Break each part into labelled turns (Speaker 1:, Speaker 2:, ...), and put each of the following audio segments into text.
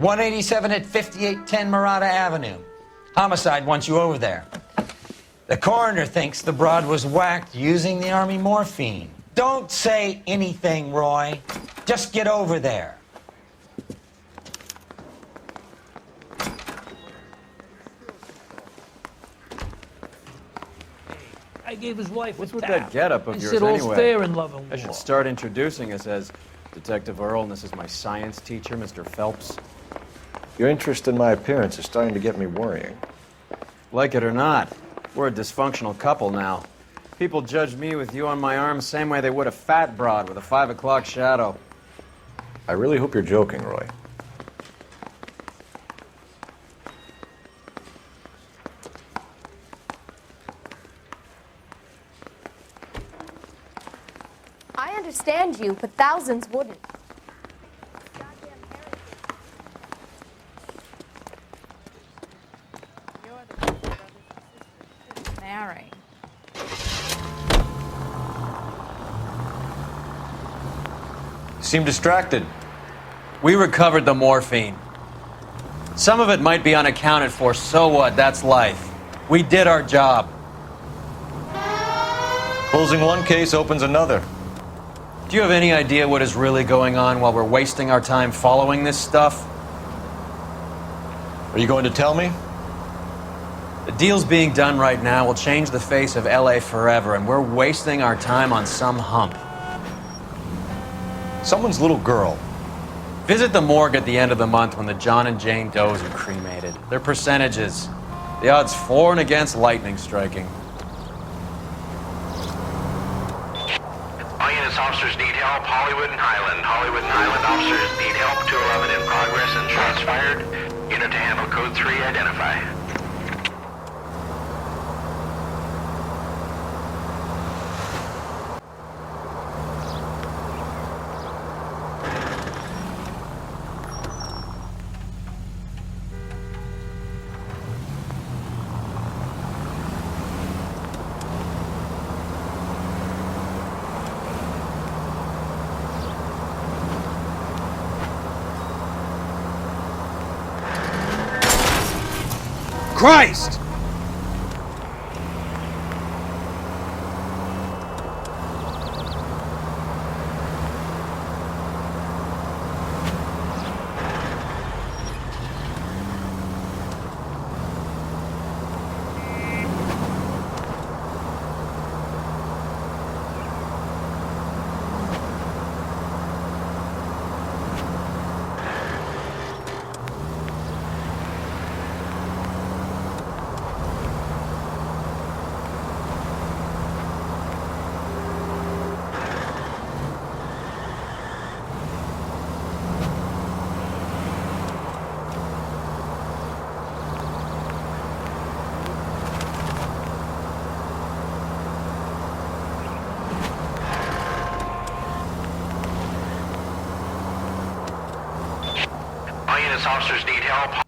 Speaker 1: 187 at 5810 Murata Avenue. Homicide wants you over there. The coroner thinks the broad was whacked using the Army morphine. Don't say anything, Roy. Just get over there.
Speaker 2: I gave his wife
Speaker 3: What's
Speaker 2: a
Speaker 3: with
Speaker 2: tap.
Speaker 3: that getup of
Speaker 2: He
Speaker 3: yours
Speaker 2: said
Speaker 3: anyway?
Speaker 2: all's fair in love and war.
Speaker 3: I should start introducing us as Detective Earl, and this is my science teacher, Mr. Phelps.
Speaker 4: Your interest in my appearance is starting to get me worrying.
Speaker 3: Like it or not, we're a dysfunctional couple now. People judge me with you on my arm the same way they would a fat broad with a 5 o'clock shadow.
Speaker 4: I really hope you're joking, Roy.
Speaker 5: I understand you, but thousands wouldn't.
Speaker 6: You're the brothers and sisters marrying.
Speaker 4: You seem distracted.
Speaker 3: We recovered the morphine. Some of it might be unaccounted for, so what? That's life. We did our job.
Speaker 4: Closing one case opens another.
Speaker 3: Do you have any idea what is really going on while we're wasting our time following this stuff?
Speaker 4: Are you going to tell me?
Speaker 3: The deals being done right now will change the face of LA forever, and we're wasting our time on some hump.
Speaker 4: Someone's little girl.
Speaker 3: Visit the morgue at the end of the month when the John and Jane Does are cremated. Their percentages. The odds for and against lightning striking.
Speaker 7: All units, officers need help. Hollywood and Highland. Hollywood and Highland officers need help. 211 in progress and shots fired. Unit to handle code 3, identify.
Speaker 3: Christ!
Speaker 7: All units, officers need help.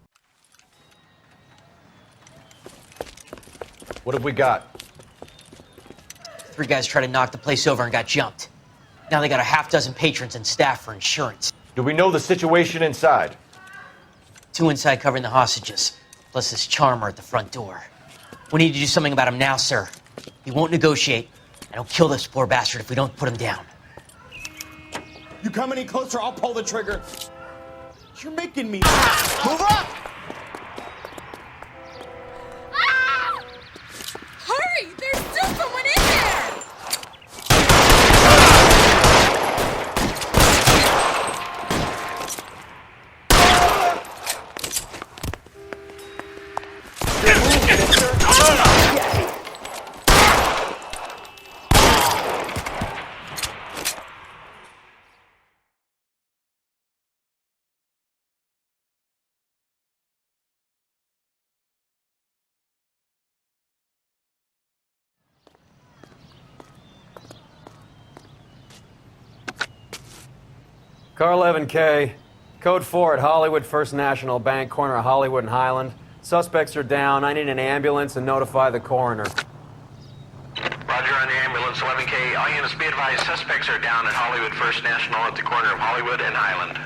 Speaker 4: What have we got?
Speaker 8: 3 guys tried to knock the place over and got jumped. Now they got a half dozen patrons and staff for insurance.
Speaker 4: Do we know the situation inside?
Speaker 8: 2 inside covering the hostages, plus this charmer at the front door. We need to do something about him now, sir. He won't negotiate, and he'll kill this poor bastard if we don't put him down.
Speaker 9: You come any closer, I'll pull the trigger. You're making me... Move up!
Speaker 6: Hurry! There's still someone in there!
Speaker 3: Car 11K, code 4 at Hollywood First National Bank, corner of Hollywood and Highland. Suspects are down. I need an ambulance and notify the coroner.
Speaker 7: Roger on the ambulance, 11K. All units be advised, suspects are down at Hollywood First National at the corner of Hollywood and Highland.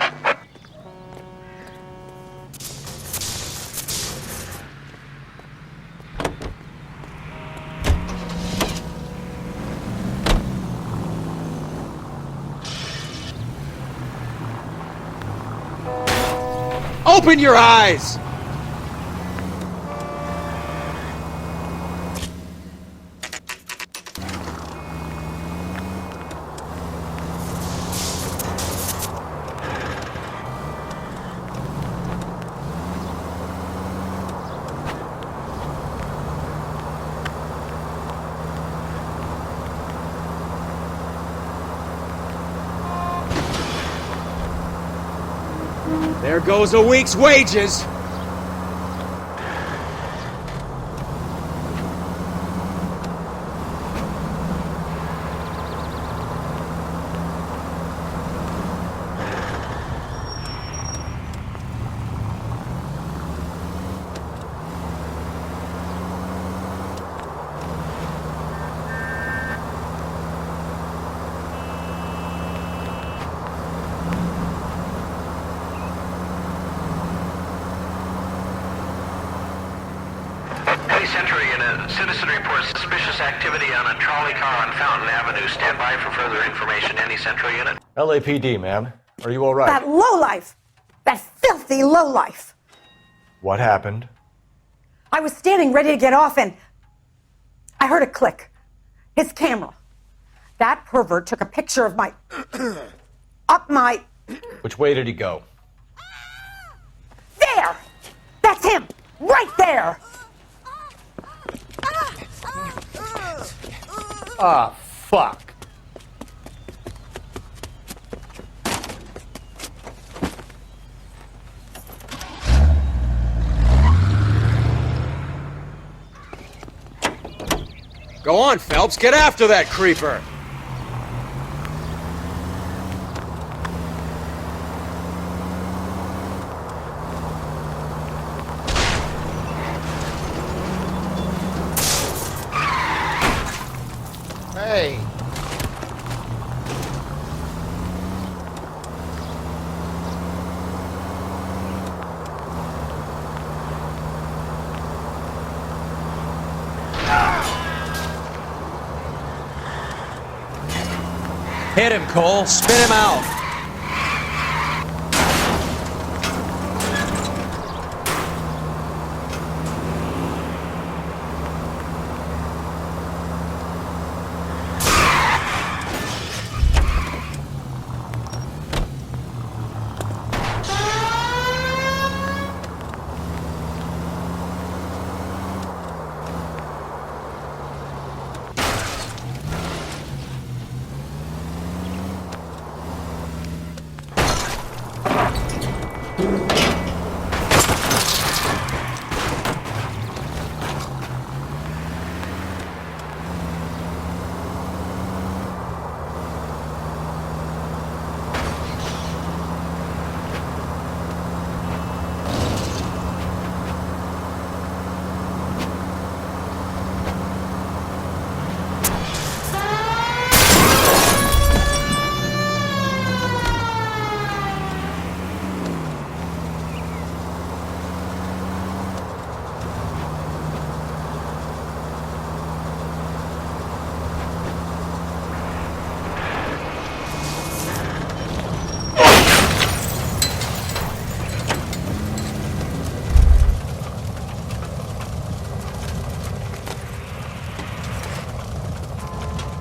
Speaker 10: Open your eyes! There goes a week's wages.
Speaker 7: Hey, Century, a citizen reports suspicious activity on a trolley car on Fountain Avenue. Stand by for further information. Any Central unit?
Speaker 4: LAPD, ma'am. Are you all right?
Speaker 11: That lowlife! That filthy lowlife!
Speaker 4: What happened?
Speaker 11: I was standing ready to get off and I heard a click. His camera. That pervert took a picture of my... up my...
Speaker 4: Which way did he go?
Speaker 11: There! That's him! Right there!
Speaker 10: Ah, fuck. Go on, Phelps, get after that creeper!
Speaker 1: Hey.
Speaker 10: Hit him, Cole. Spin him out.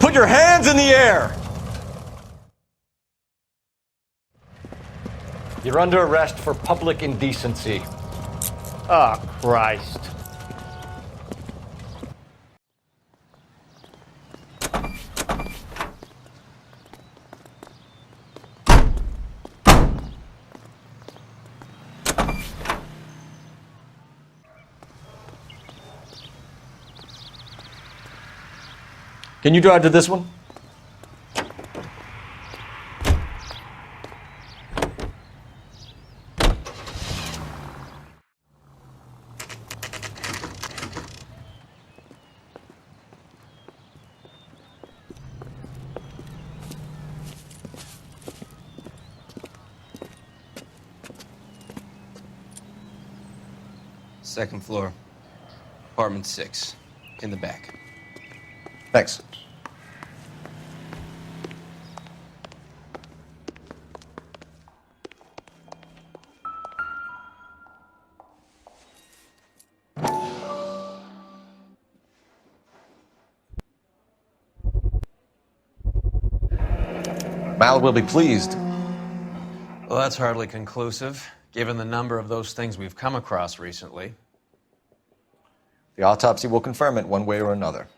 Speaker 4: Put your hands in the air! You're under arrest for public indecency.
Speaker 10: Oh, Christ.
Speaker 4: Can you drive to this one?
Speaker 12: Second floor, apartment 6, in the back.
Speaker 4: Thanks. Mal will be pleased.
Speaker 10: Well, that's hardly conclusive, given the number of those things we've come across recently.
Speaker 4: The autopsy will confirm it one way or another.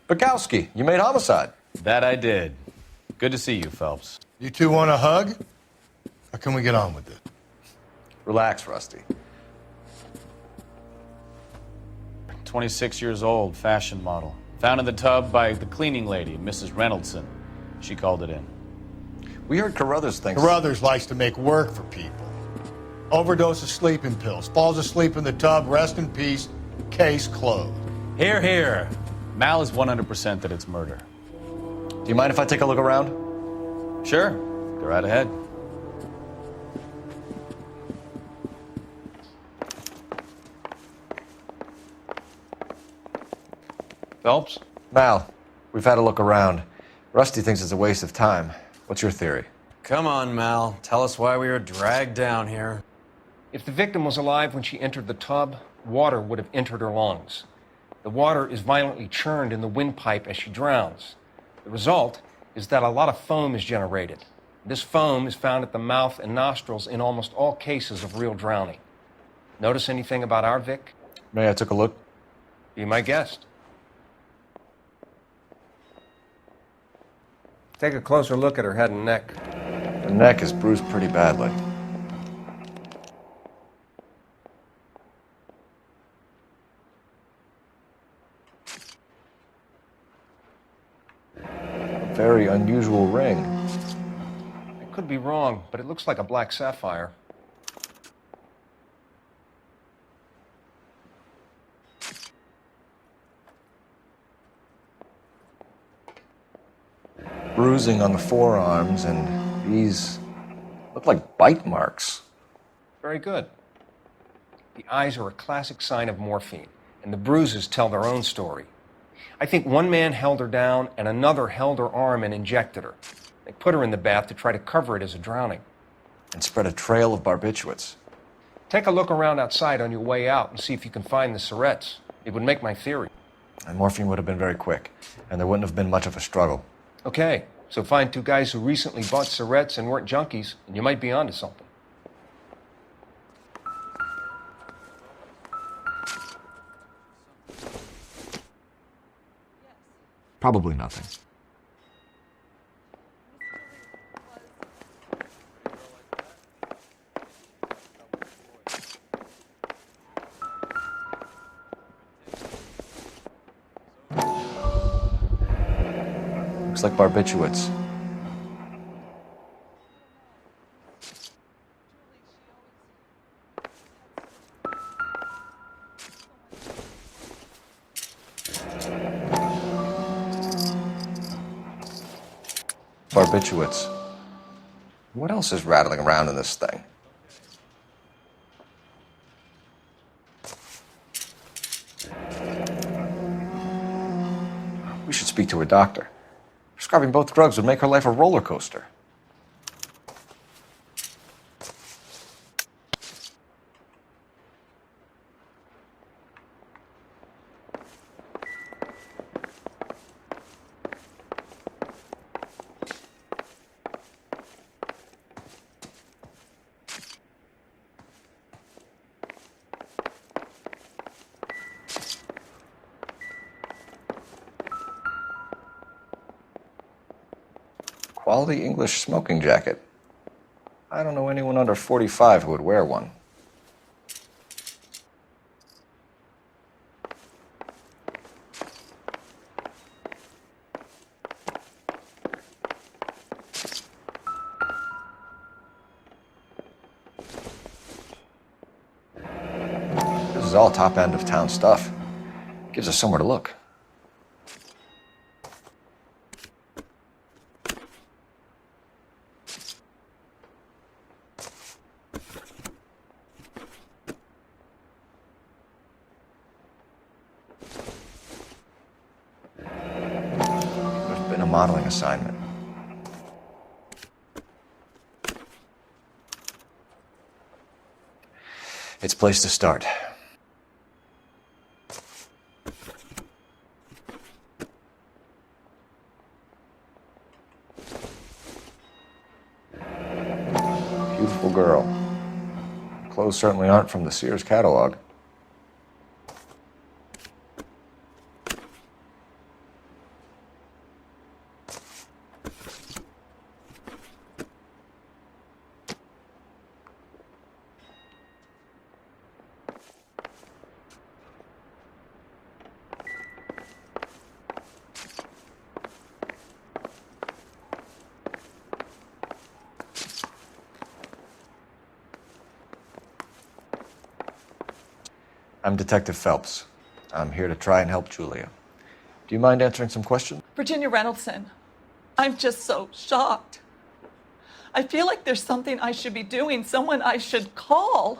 Speaker 4: Bukowski, you made homicide.
Speaker 10: That I did. Good to see you, Phelps.
Speaker 13: You two want a hug? Or can we get on with it?
Speaker 4: Relax, Rusty.
Speaker 10: 26 years old, fashion model. Found in the tub by the cleaning lady, Mrs. Reynoldson. She called it in.
Speaker 4: We heard Carruthers thinks...
Speaker 13: Carruthers likes to make work for people. Overdose of sleeping pills. Falls asleep in the tub. Rest in peace. Case closed.
Speaker 10: Here, here. Mal is 100% that it's murder.
Speaker 4: Do you mind if I take a look around?
Speaker 10: Sure. Go right ahead. Phelps?
Speaker 4: Mal, we've had a look around. Rusty thinks it's a waste of time. What's your theory?
Speaker 10: Come on, Mal. Tell us why we were dragged down here.
Speaker 14: If the victim was alive when she entered the tub, water would have entered her lungs. The water is violently churned in the windpipe as she drowns. The result is that a lot of foam is generated. This foam is found at the mouth and nostrils in almost all cases of real drowning. Notice anything about our Vic?
Speaker 4: May I take a look?
Speaker 14: Be my guest. Take a closer look at her head and neck.
Speaker 4: The neck is bruised pretty badly. Very unusual ring.
Speaker 14: I could be wrong, but it looks like a black sapphire.
Speaker 4: Bruising on the forearms, and these look like bite marks.
Speaker 14: Very good. The eyes are a classic sign of morphine, and the bruises tell their own story. I think one man held her down and another held her arm and injected her. They put her in the bath to try to cover it as a drowning.
Speaker 4: And spread a trail of barbiturates.
Speaker 14: Take a look around outside on your way out and see if you can find the syrettes. It would make my theory.
Speaker 4: And morphine would have been very quick, and there wouldn't have been much of a struggle.
Speaker 14: Okay, so find two guys who recently bought syrettes and weren't junkies, and you might be onto something.
Speaker 4: Probably nothing. Looks like barbiturates. Barbiturates. What else is rattling around in this thing? We should speak to a doctor. Prescribing both drugs would make her life a roller coaster. Quality English smoking jacket. I don't know anyone under 45 who would wear one. This is all top end of town stuff. Gives us somewhere to look. modeling assignment. It's a place to start. Beautiful girl. Clothes certainly aren't from the Sears catalog. I'm Detective Phelps. I'm here to try and help Julia. Do you mind answering some questions?
Speaker 15: Virginia Reynoldson, I'm just so shocked. I feel like there's something I should be doing, someone I should call.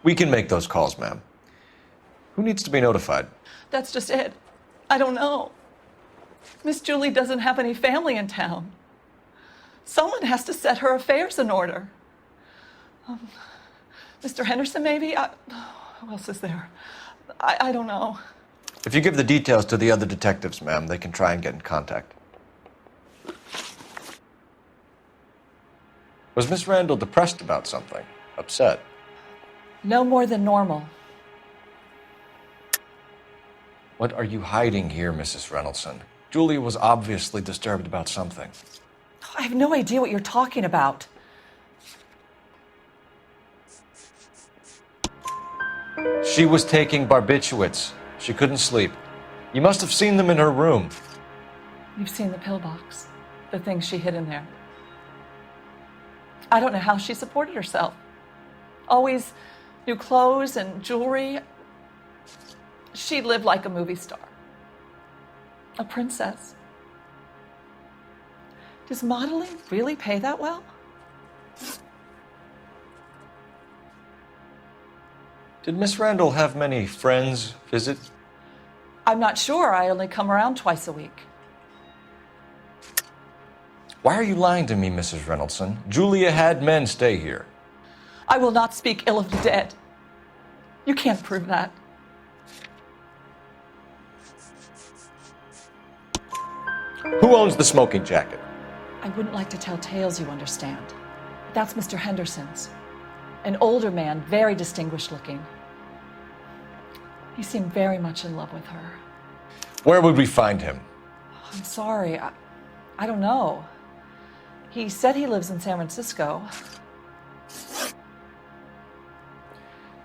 Speaker 4: We can make those calls, ma'am. Who needs to be notified?
Speaker 15: That's just it. I don't know. Miss Julie doesn't have any family in town. Someone has to set her affairs in order. Mr. Henderson, maybe? Who else is there? I don't know.
Speaker 4: If you give the details to the other detectives, ma'am, they can try and get in contact. Was Miss Randall depressed about something? Upset?
Speaker 15: No more than normal.
Speaker 4: What are you hiding here, Mrs. Reynoldson? Julia was obviously disturbed about something.
Speaker 15: I have no idea what you're talking about.
Speaker 4: She was taking barbiturates. She couldn't sleep. You must have seen them in her room.
Speaker 15: You've seen the pillbox, the things she hid in there. I don't know how she supported herself. Always new clothes and jewelry. She lived like a movie star. A princess. Does modeling really pay that well?
Speaker 4: Did Miss Randall have many friends visit?
Speaker 15: I'm not sure. I only come around twice a week.
Speaker 4: Why are you lying to me, Mrs. Reynoldson? Julia had men stay here.
Speaker 15: I will not speak ill of the dead. You can't prove that.
Speaker 4: Who owns the smoking jacket?
Speaker 15: I wouldn't like to tell tales, you understand. That's Mr. Henderson's. An older man, very distinguished looking. He seemed very much in love with her.
Speaker 4: Where would we find him?
Speaker 15: I'm sorry. I don't know. He said he lives in San Francisco.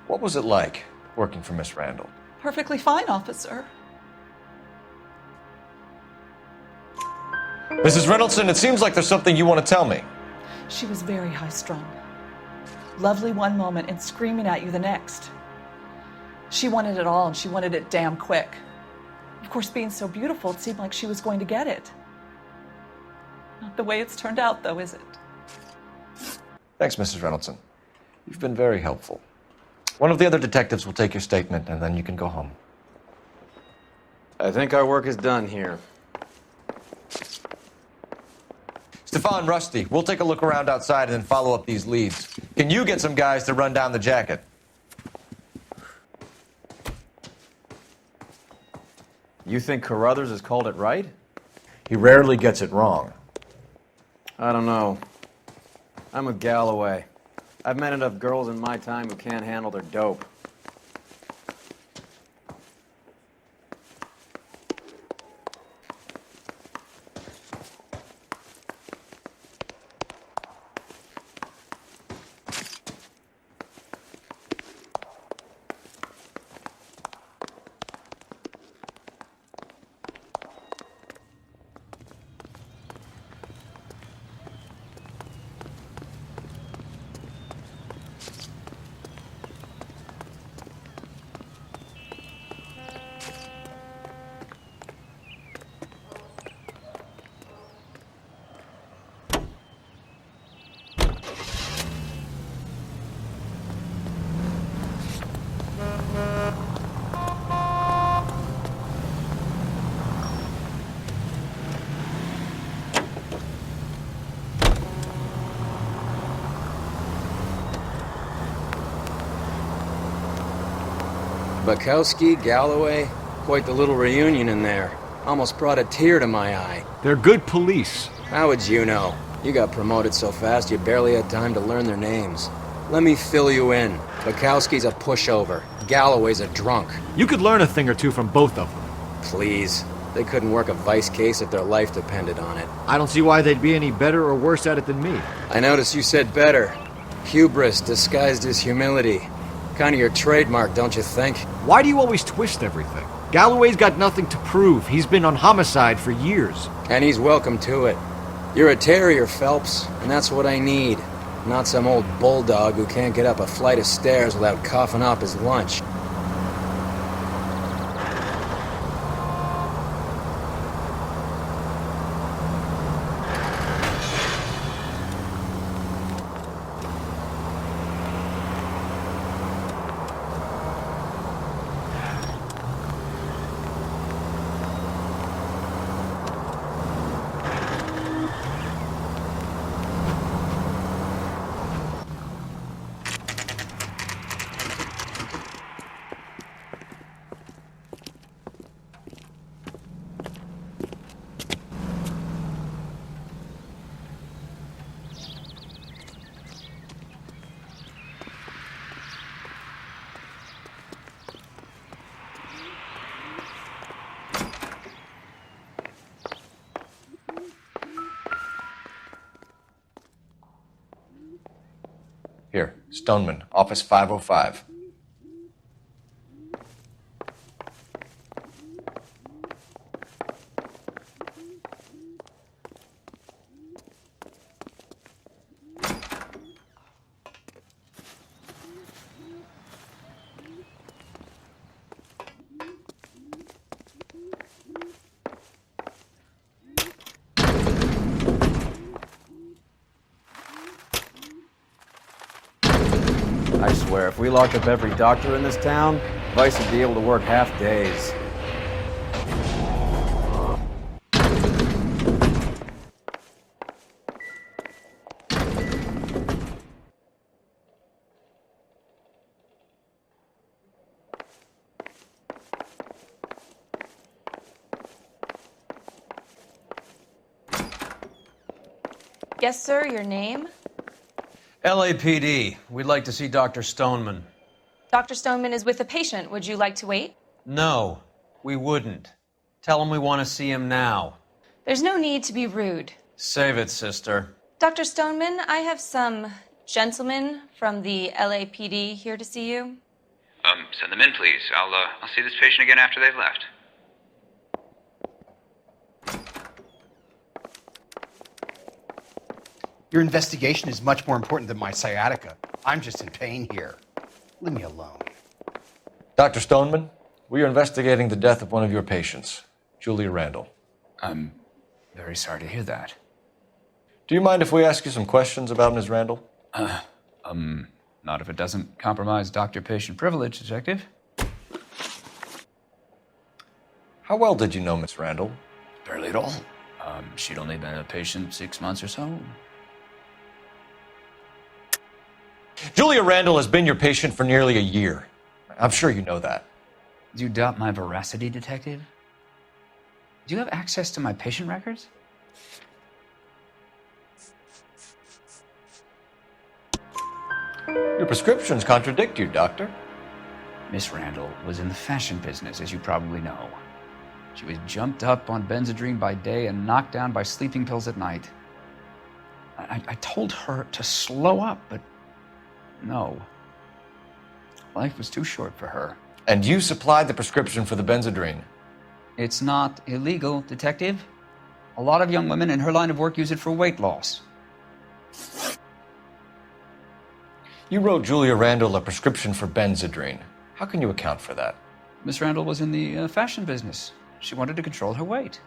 Speaker 4: What was it like working for Miss Randall?
Speaker 15: Perfectly fine, officer.
Speaker 4: Mrs. Reynoldson, it seems like there's something you want to tell me.
Speaker 15: She was very high-strung. Lovely one moment and screaming at you the next. She wanted it all, and she wanted it damn quick. Of course, being so beautiful, it seemed like she was going to get it. Not the way it's turned out, though, is it?
Speaker 4: Thanks, Mrs. Reynoldson. You've been very helpful. One of the other detectives will take your statement, and then you can go home.
Speaker 3: I think our work is done here.
Speaker 4: Stefan, Rusty, we'll take a look around outside and then follow up these leads. Can you get some guys to run down the jacket?
Speaker 3: You think Carruthers has called it right?
Speaker 4: He rarely gets it wrong.
Speaker 3: I don't know. I'm with Galloway. I've met enough girls in my time who can't handle their dope. Bukowski, Galloway, quite the little reunion in there. Almost brought a tear to my eye.
Speaker 16: They're good police.
Speaker 3: How would you know? You got promoted so fast you barely had time to learn their names. Let me fill you in. Bukowski's a pushover. Galloway's a drunk.
Speaker 16: You could learn a thing or two from both of them.
Speaker 3: Please. They couldn't work a vice case if their life depended on it.
Speaker 16: I don't see why they'd be any better or worse at it than me.
Speaker 3: I notice you said better. Hubris disguised as humility. Kind of your trademark, don't you think?
Speaker 16: Why do you always twist everything? Galloway's got nothing to prove. He's been on homicide for years.
Speaker 3: And he's welcome to it. You're a terrier, Phelps, and that's what I need. Not some old bulldog who can't get up a flight of stairs without coughing up his lunch.
Speaker 4: Here, Stoneman, office 505.
Speaker 3: I swear, if we locked up every doctor in this town, Vice would be able to work half days.
Speaker 6: Yes, sir, your name?
Speaker 1: LAPD. We'd like to see Dr. Stoneman.
Speaker 6: Dr. Stoneman is with a patient. Would you like to wait?
Speaker 1: No, we wouldn't. Tell him we want to see him now.
Speaker 6: There's no need to be rude.
Speaker 1: Save it, sister.
Speaker 6: Dr. Stoneman, I have some gentlemen from the LAPD here to see you.
Speaker 17: Send them in, please. I'll see this patient again after they've left.
Speaker 9: Your investigation is much more important than my sciatica. I'm just in pain here. Leave me alone.
Speaker 4: Dr. Stoneman, we are investigating the death of one of your patients, Julia Randall.
Speaker 17: I'm very sorry to hear that.
Speaker 4: Do you mind if we ask you some questions about Ms. Randall?
Speaker 17: Not if it doesn't compromise doctor-patient privilege, Detective.
Speaker 4: How well did you know Ms. Randall?
Speaker 17: Barely at all. She'd only been a patient 6 months or so.
Speaker 4: Julia Randall has been your patient for nearly a year. I'm sure you know that.
Speaker 17: Do you doubt my veracity, Detective? Do you have access to my patient records?
Speaker 4: Your prescriptions contradict you, Doctor.
Speaker 17: Miss Randall was in the fashion business, as you probably know. She was jumped up on Benzedrine by day and knocked down by sleeping pills at night. I told her to slow up, but no. Life was too short for her.
Speaker 4: And you supplied the prescription for the Benzedrine?
Speaker 17: It's not illegal, Detective. A lot of young women in her line of work use it for weight loss.
Speaker 4: You wrote Julia Randall a prescription for Benzedrine. How can you account for that?
Speaker 17: Miss Randall was in the fashion business. She wanted to control her weight.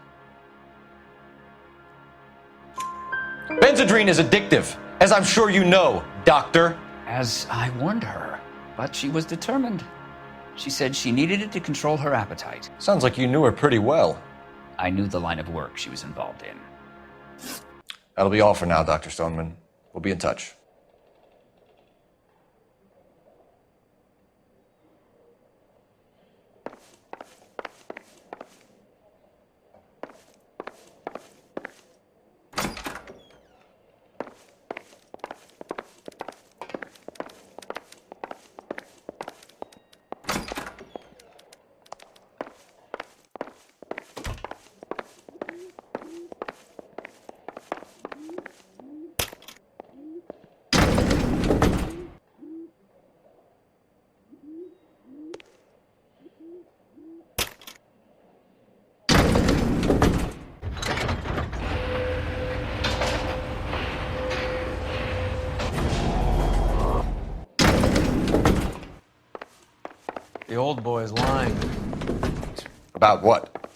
Speaker 4: Benzedrine is addictive, as I'm sure you know, Doctor.
Speaker 17: As I warned her, but she was determined. She said she needed it to control her appetite.
Speaker 4: Sounds like you knew her pretty well.
Speaker 17: I knew the line of work she was involved in.
Speaker 4: That'll be all for now, Dr. Stoneman. We'll be in touch.
Speaker 3: The old boy's lying.
Speaker 4: About what?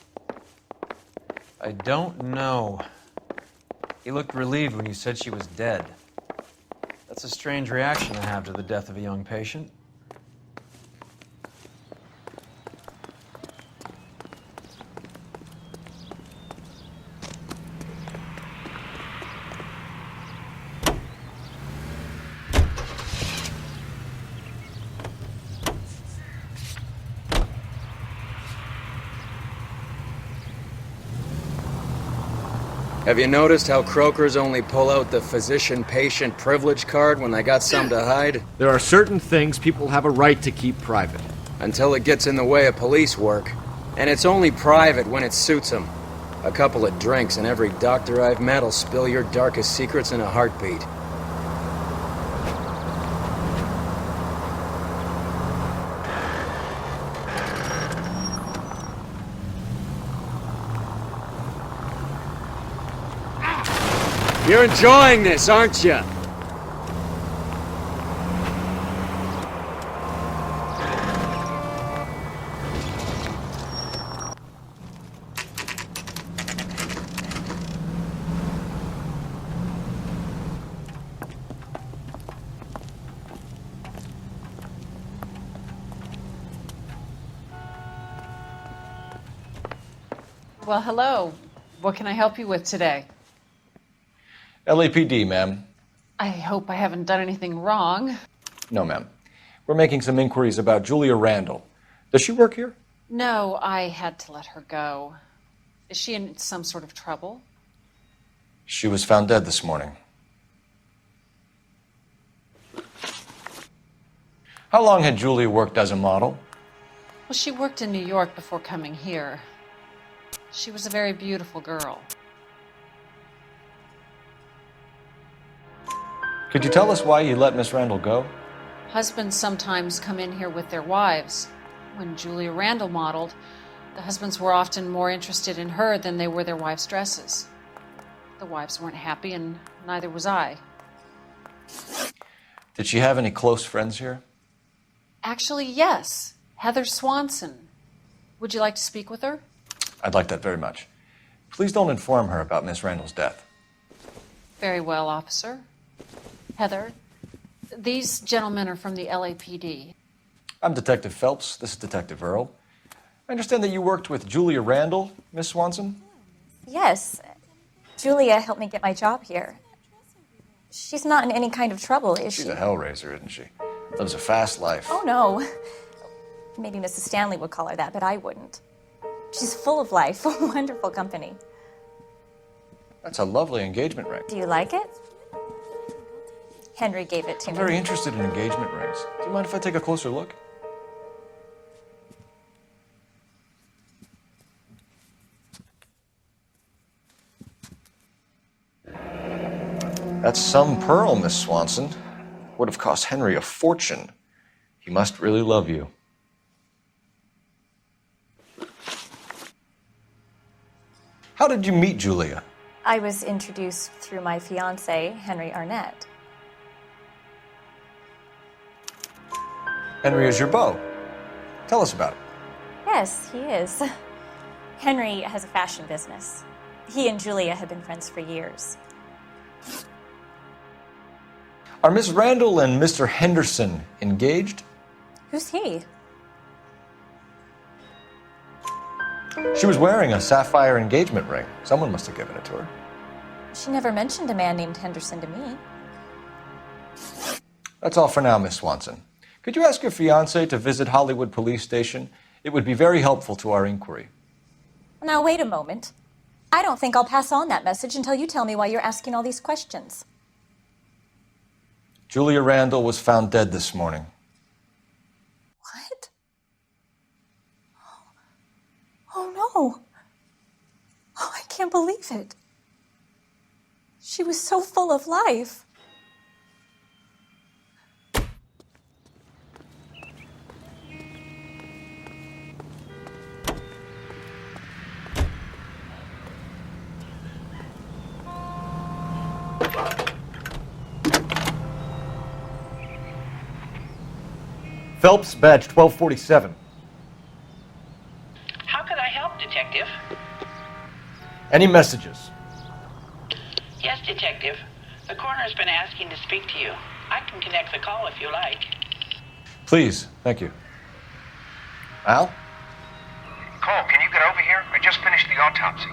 Speaker 3: I don't know. He looked relieved when you said she was dead. That's a strange reaction to have to the death of a young patient. Have you noticed how croakers only pull out the physician-patient privilege card when they got something to hide?
Speaker 16: There are certain things people have a right to keep private.
Speaker 3: Until it gets in the way of police work. And it's only private when it suits them. A couple of drinks and every doctor I've met will spill your darkest secrets in a heartbeat. You're enjoying this, aren't you?
Speaker 15: Well, hello. What can I help you with today?
Speaker 4: LAPD, ma'am.
Speaker 15: I hope I haven't done anything wrong.
Speaker 4: No, ma'am. We're making some inquiries about Julia Randall. Does she work here?
Speaker 15: No, I had to let her go. Is she in some sort of trouble?
Speaker 4: She was found dead this morning. How long had Julia worked as a model?
Speaker 15: Well, she worked in New York before coming here. She was a very beautiful girl.
Speaker 4: Could you tell us why you let Miss Randall go?
Speaker 15: Husbands sometimes come in here with their wives. When Julia Randall modeled, the husbands were often more interested in her than they were their wives' dresses. The wives weren't happy, and neither was I.
Speaker 4: Did she have any close friends here?
Speaker 15: Actually, yes. Heather Swanson. Would you like to speak with her?
Speaker 4: I'd like that very much. Please don't inform her about Miss Randall's death.
Speaker 15: Very well, officer. Heather, these gentlemen are from the LAPD.
Speaker 4: I'm Detective Phelps. This is Detective Earl. I understand that you worked with Julia Randall, Miss Swanson?
Speaker 18: Yes. Julia helped me get my job here. She's not in any kind of trouble, is she?
Speaker 4: She's a hellraiser, isn't she? Lives a fast life.
Speaker 18: Oh, no. Maybe Mrs. Stanley would call her that, but I wouldn't. She's full of life, wonderful company.
Speaker 4: That's a lovely engagement ring.
Speaker 18: Do you like it? Henry gave it to
Speaker 4: I'm
Speaker 18: me.
Speaker 4: very interested in engagement rings. Do you mind if I take a closer look? That's some pearl, Miss Swanson. Would have cost Henry a fortune. He must really love you. How did you meet Julia?
Speaker 18: I was introduced through my fiancé, Henry Arnett.
Speaker 4: Henry is your beau. Tell us about it.
Speaker 18: Yes, he is. Henry has a fashion business. He and Julia have been friends for years.
Speaker 4: Are Miss Randall and Mr. Henderson engaged?
Speaker 18: Who's he?
Speaker 4: She was wearing a sapphire engagement ring. Someone must have given it to her.
Speaker 18: She never mentioned a man named Henderson to me.
Speaker 4: That's all for now, Miss Swanson. Could you ask your fiancé to visit Hollywood Police Station? It would be very helpful to our inquiry.
Speaker 18: Now, wait a moment. I don't think I'll pass on that message until you tell me why you're asking all these questions.
Speaker 4: Julia Randall was found dead this morning.
Speaker 18: What? Oh, no. Oh, I can't believe it. She was so full of life.
Speaker 16: Phelps, badge 1247.
Speaker 4: Any messages?
Speaker 19: Yes, Detective. The coroner's been asking to speak to you. I can connect the call if you like.
Speaker 4: Please, thank you. Al?
Speaker 14: Cole, can you get over here? I just finished the autopsy.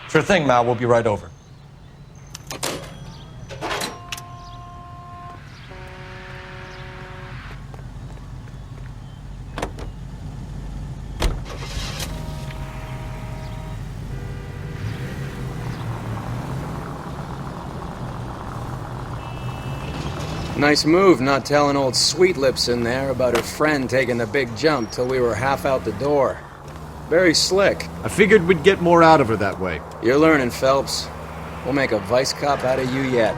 Speaker 4: Sure thing, Mal. We'll be right over.
Speaker 20: Nice move not telling old Sweet Lips in there about her friend taking the big jump till we were half out the door. Very slick.
Speaker 16: I figured we'd get more out of her that way.
Speaker 20: You're learning, Phelps. We'll make a vice cop out of you yet.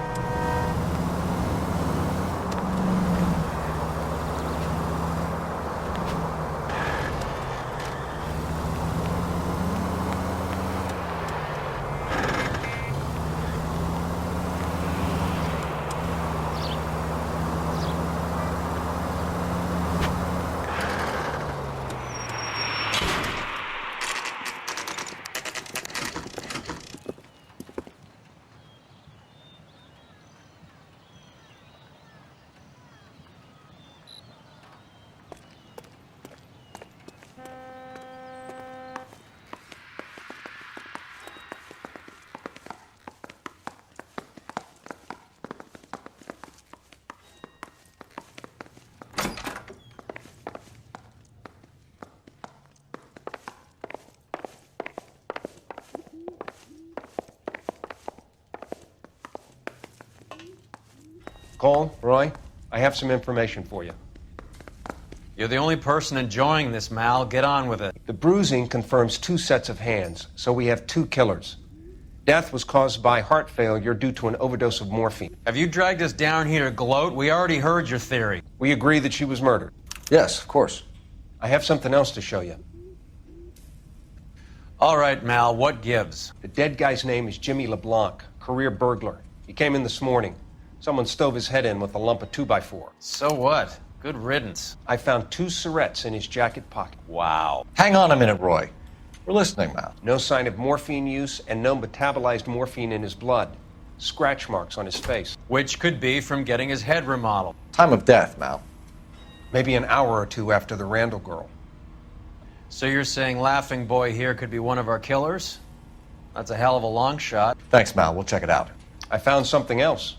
Speaker 14: Cole, Roy, I have some information for you.
Speaker 3: You're the only person enjoying this, Mal. Get on with it.
Speaker 14: The bruising confirms 2 sets of hands, so we have 2 killers. Death was caused by heart failure due to an overdose of morphine.
Speaker 3: Have you dragged us down here to gloat? We already heard your theory.
Speaker 14: We agree that she was murdered.
Speaker 4: Yes, of course.
Speaker 14: I have something else to show you.
Speaker 3: All right, Mal, what gives?
Speaker 14: The dead guy's name is Jimmy LeBlanc, career burglar. He came in this morning. Someone stove his head in with a lump of 2x4.
Speaker 3: So what? Good riddance.
Speaker 14: I found 2 syrettes in his jacket pocket.
Speaker 3: Wow.
Speaker 4: Hang on a minute, Roy. We're listening, Mal.
Speaker 14: No sign of morphine use and no metabolized morphine in his blood. Scratch marks on his face.
Speaker 3: Which could be from getting his head remodeled.
Speaker 4: Time of death, Mal.
Speaker 14: Maybe an hour or 2 after the Randall girl.
Speaker 3: So you're saying Laughing Boy here could be one of our killers? That's a hell of a long shot.
Speaker 4: Thanks, Mal. We'll check it out.
Speaker 14: I found something else.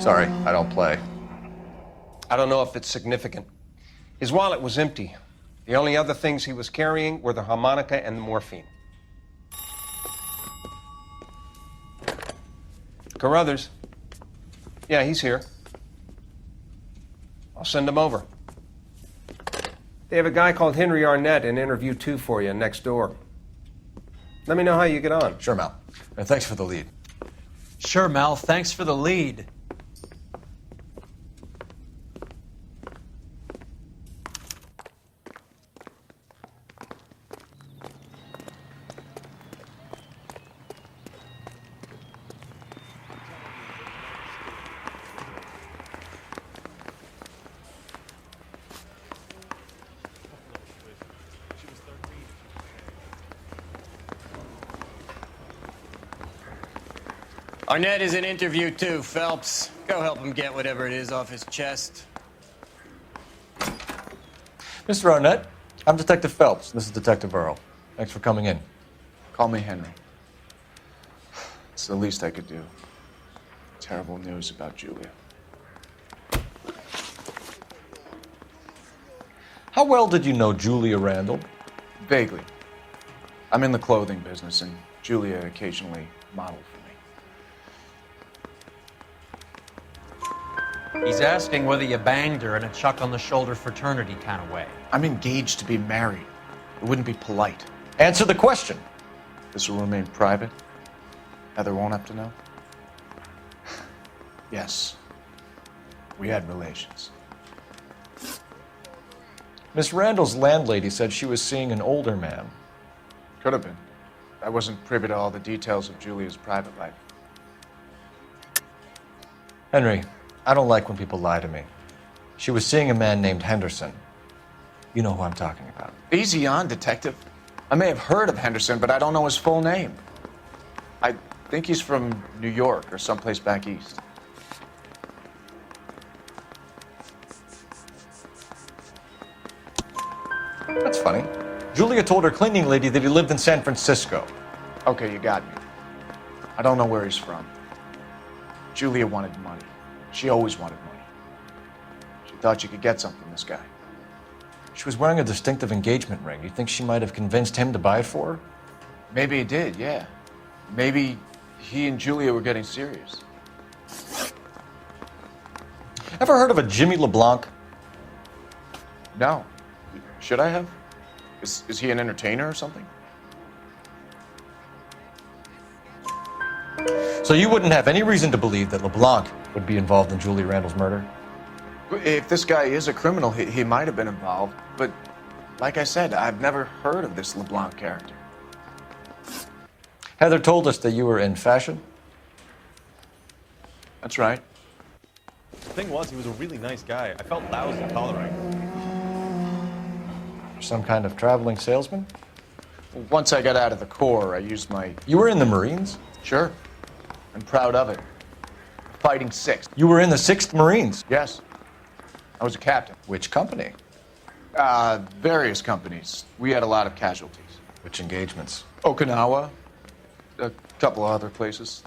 Speaker 4: Sorry, I don't play.
Speaker 14: I don't know if it's significant. His wallet was empty. The only other things he was carrying were the harmonica and the morphine. Carruthers. Yeah, he's here. I'll send him over. They have a guy called Henry Arnett in interview 2 for you next door. Let me know how you get on.
Speaker 4: Sure, Mal. And thanks for the lead.
Speaker 3: Sure, Mal. Thanks for the lead.
Speaker 20: Arnett is in interview 2, Phelps. Go help him get whatever it is off his chest.
Speaker 4: Mr. Arnett, I'm Detective Phelps. This is Detective Earl. Thanks for coming in.
Speaker 21: Call me Henry. It's the least I could do. Terrible news about Julia.
Speaker 4: How well did you know Julia Randall?
Speaker 21: Vaguely. I'm in the clothing business, and Julia occasionally modeled for me.
Speaker 3: He's asking whether you banged her in a chuck-on-the-shoulder fraternity kind of way.
Speaker 21: I'm engaged to be married. It wouldn't be polite.
Speaker 4: Answer the question.
Speaker 21: This will remain private? Heather won't have to know? Yes. We had relations.
Speaker 4: Miss Randall's landlady said she was seeing an older man.
Speaker 21: Could have been. I wasn't privy to all the details of Julia's private life.
Speaker 4: Henry, I don't like when people lie to me. She was seeing a man named Henderson. You know who I'm talking about.
Speaker 21: Easy on, Detective. I may have heard of Henderson, but I don't know his full name. I think he's from New York or someplace back east.
Speaker 4: That's funny. Julia told her cleaning lady that he lived in San Francisco.
Speaker 21: Okay, you got me. I don't know where he's from. Julia wanted money. She always wanted money. She thought she could get something from this guy.
Speaker 4: She was wearing a distinctive engagement ring. You think she might have convinced him to buy it for her?
Speaker 21: Maybe he did, yeah. Maybe he and Julia were getting serious.
Speaker 4: Ever heard of a Jimmy LeBlanc?
Speaker 21: No. Should I have? Is he an entertainer or something?
Speaker 4: So you wouldn't have any reason to believe that LeBlanc would be involved in Julia Randall's murder?
Speaker 21: If this guy is a criminal, he might have been involved. But like I said, I've never heard of this LeBlanc character.
Speaker 4: Heather told us that you were in fashion.
Speaker 21: That's right.
Speaker 2: The thing was, he was a really nice guy. I felt lousy tolerating him.
Speaker 4: Some kind of traveling salesman?
Speaker 21: Once I got out of the Corps, I used my...
Speaker 4: You were in the Marines?
Speaker 21: Sure. I'm proud of it. Fighting 6th.
Speaker 4: You were in the 6th Marines?
Speaker 21: Yes. I was a captain.
Speaker 4: Which company?
Speaker 21: Various companies. We had a lot of casualties.
Speaker 4: Which engagements?
Speaker 21: Okinawa. A couple of other places.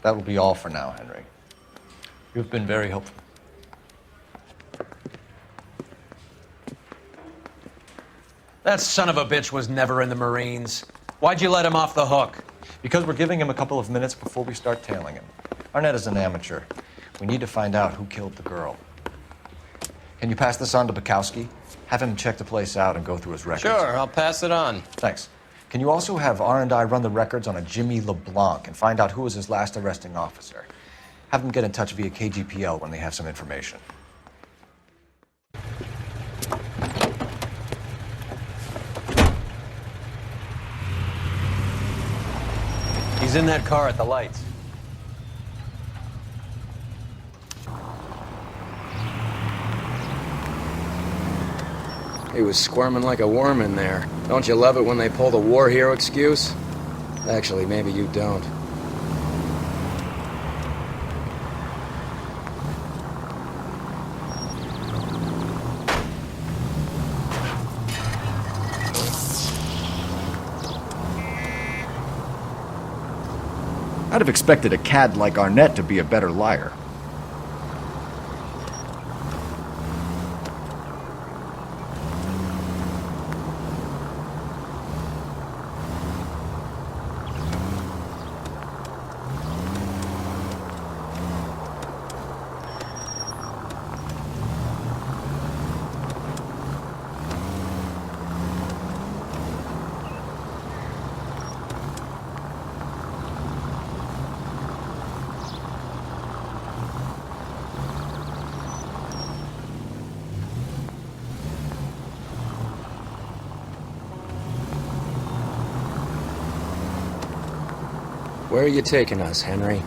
Speaker 4: That will be all for now, Henry. You've been very helpful.
Speaker 3: That son of a bitch was never in the Marines. Why'd you let him off the hook?
Speaker 4: Because we're giving him a couple of minutes before we start tailing him. Arnett is an amateur. We need to find out who killed the girl. Can you pass this on to Bukowski? Have him check the place out and go through his records.
Speaker 20: Sure, I'll pass it on.
Speaker 4: Thanks. Can you also have R&I run the records on a Jimmy LeBlanc and find out who was his last arresting officer? Have them get in touch via KGPL when they have some information.
Speaker 3: He's in that car at the lights.
Speaker 20: He was squirming like a worm in there. Don't you love it when they pull the war hero excuse? Actually, maybe you don't.
Speaker 16: I'd have expected a cad like Arnett to be a better liar.
Speaker 20: Where are you taking us, Henry?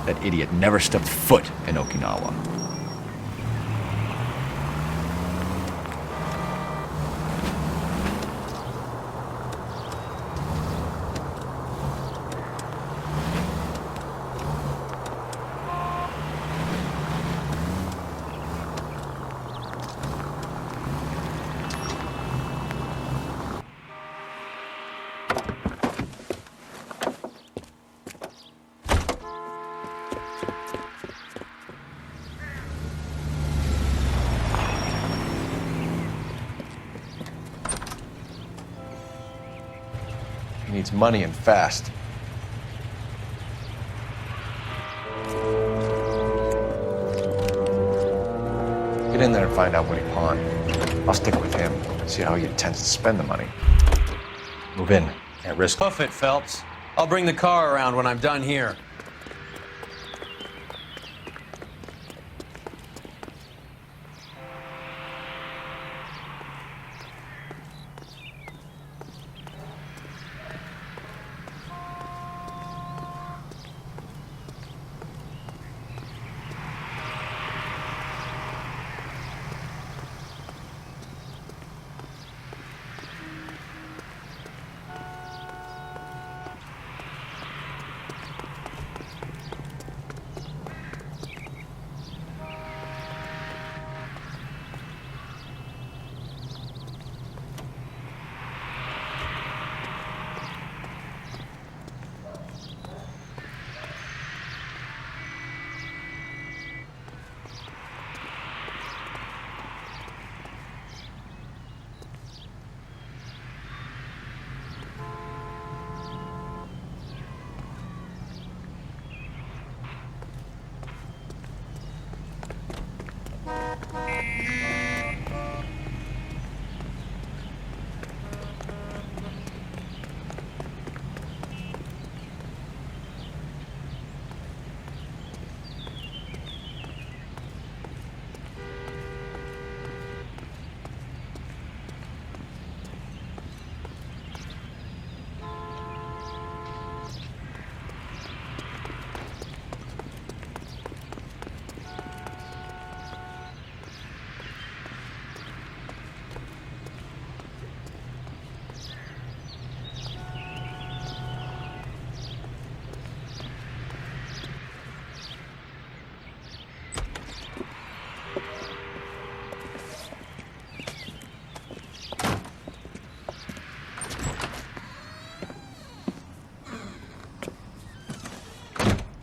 Speaker 20: That idiot never stepped foot in Okinawa.
Speaker 4: needs money and fast. Get in there and find out what he pawned. I'll stick with him, see how he intends to spend the money. Move in. Can't risk it.
Speaker 3: Hoof it, Phelps. I'll bring the car around when I'm done here.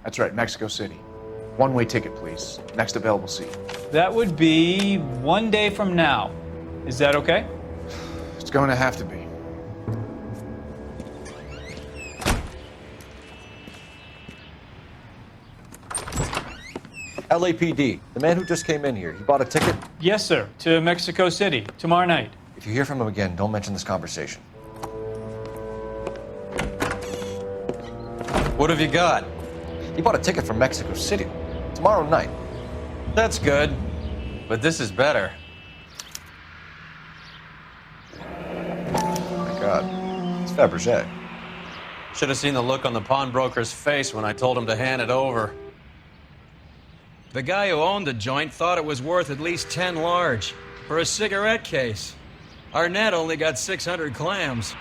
Speaker 21: That's right, Mexico City. One-way ticket, please. Next available seat.
Speaker 5: That would be 1 day from now. Is that okay?
Speaker 21: It's going to have to be.
Speaker 4: LAPD, the man who just came in here, he bought a ticket?
Speaker 5: Yes, sir. To Mexico City, tomorrow night.
Speaker 4: If you hear from him again, don't mention this conversation.
Speaker 3: What have you got?
Speaker 4: He bought a ticket from Mexico City. Tomorrow night.
Speaker 3: That's good. But this is better.
Speaker 4: Oh my God. It's Fabergé.
Speaker 3: Should have seen the look on the pawnbroker's face when I told him to hand it over. The guy who owned the joint thought it was worth at least 10 large for a cigarette case. Arnett only got 600 clams.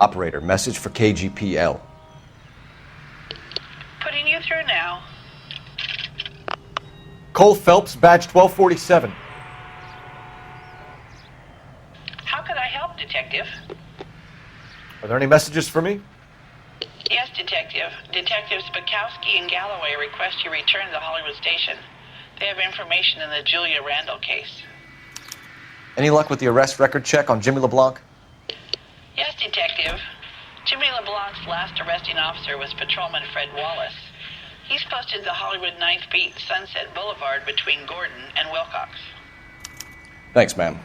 Speaker 4: Operator, message for KGPL.
Speaker 19: Putting you through now.
Speaker 4: Cole Phelps, badge 1247.
Speaker 19: How could I help, Detective?
Speaker 4: Are there any messages for me?
Speaker 19: Yes, Detective. Detectives Bukowski and Galloway request you return to the Hollywood station. They have information in the Julia Randall case.
Speaker 4: Any luck with the arrest record check on Jimmy LeBlanc?
Speaker 19: Yes, Detective. Jimmy LeBlanc's last arresting officer was Patrolman Fred Wallace. He's posted the Hollywood 9th Beat, Sunset Boulevard between Gordon and Wilcox.
Speaker 4: Thanks, ma'am.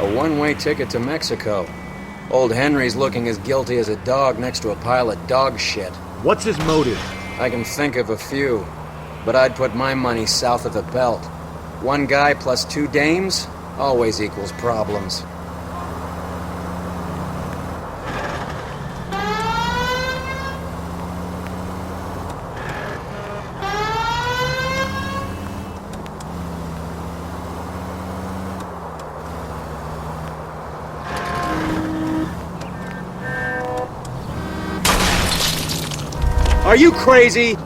Speaker 20: A one-way ticket to Mexico. Old Henry's looking as guilty as a dog next to a pile of dog shit.
Speaker 16: What's his motive?
Speaker 20: I can think of a few, but I'd put my money south of the belt. One guy plus two dames always equals problems.
Speaker 16: Are you crazy?
Speaker 4: Come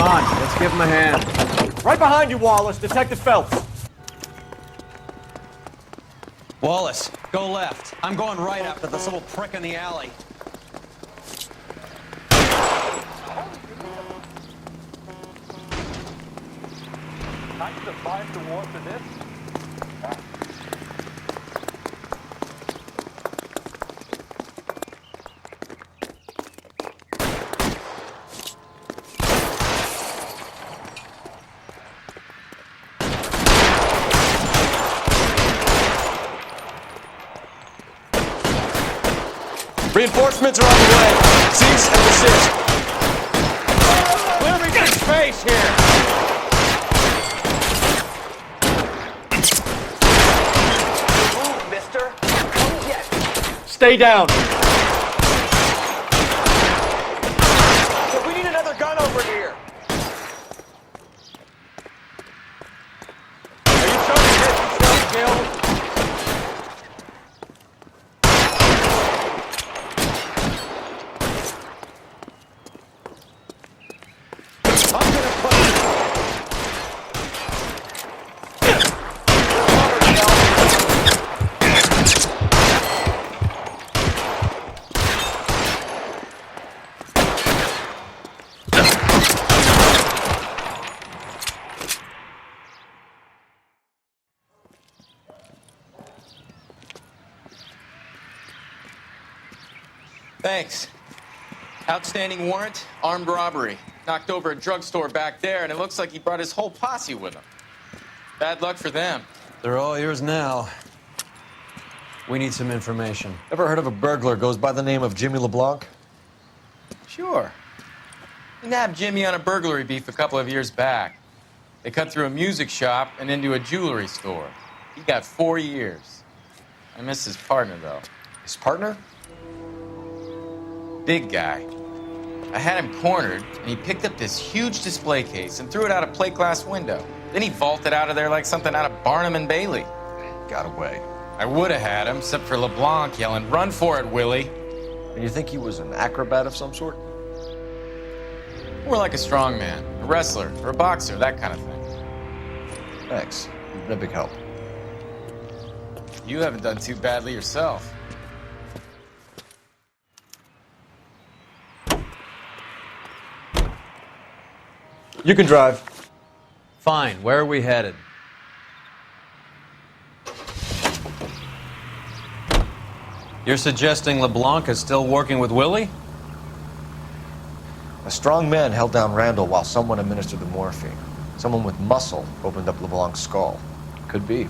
Speaker 4: on, let's give him a hand. Right behind you, Wallace. Detective Phelps.
Speaker 3: Wallace, go left. I'm going right after this little prick in the alley.
Speaker 2: I survived the war for this.
Speaker 4: Reinforcements are on the way. Cease and desist.
Speaker 3: Clear me good space here.
Speaker 4: Move, mister. Come get. Stay down. We need another gun over here. Are you trying to hit yourself, Gil?
Speaker 20: Thanks. Outstanding warrant, armed robbery. Knocked over a drugstore back there, and it looks like he brought his whole posse with him. Bad luck for them.
Speaker 3: They're all yours now. We need some information.
Speaker 4: Ever heard of a burglar goes by the name of Jimmy LeBlanc?
Speaker 20: Sure. We nabbed Jimmy on a burglary beef a couple of years back. They cut through a music shop and into a jewelry store. He got 4 years. I miss his partner, though.
Speaker 4: His partner?
Speaker 20: Big guy. I had him cornered, and he picked up this huge display case and threw it out a plate glass window. Then he vaulted out of there like something out of Barnum and Bailey.
Speaker 4: Got away.
Speaker 20: I would have had him, except for LeBlanc yelling, "Run for it, Willie!"
Speaker 4: And you think he was an acrobat of some sort?
Speaker 20: More like a strongman, a wrestler, or a boxer, that kind of thing.
Speaker 4: Thanks. You've been a big help.
Speaker 20: You haven't done too badly yourself.
Speaker 4: You can drive.
Speaker 3: Fine. Where are we headed? You're suggesting LeBlanc is still working with Willie?
Speaker 4: A strong man held down Randall while someone administered the morphine. Someone with muscle opened up LeBlanc's skull. Could be.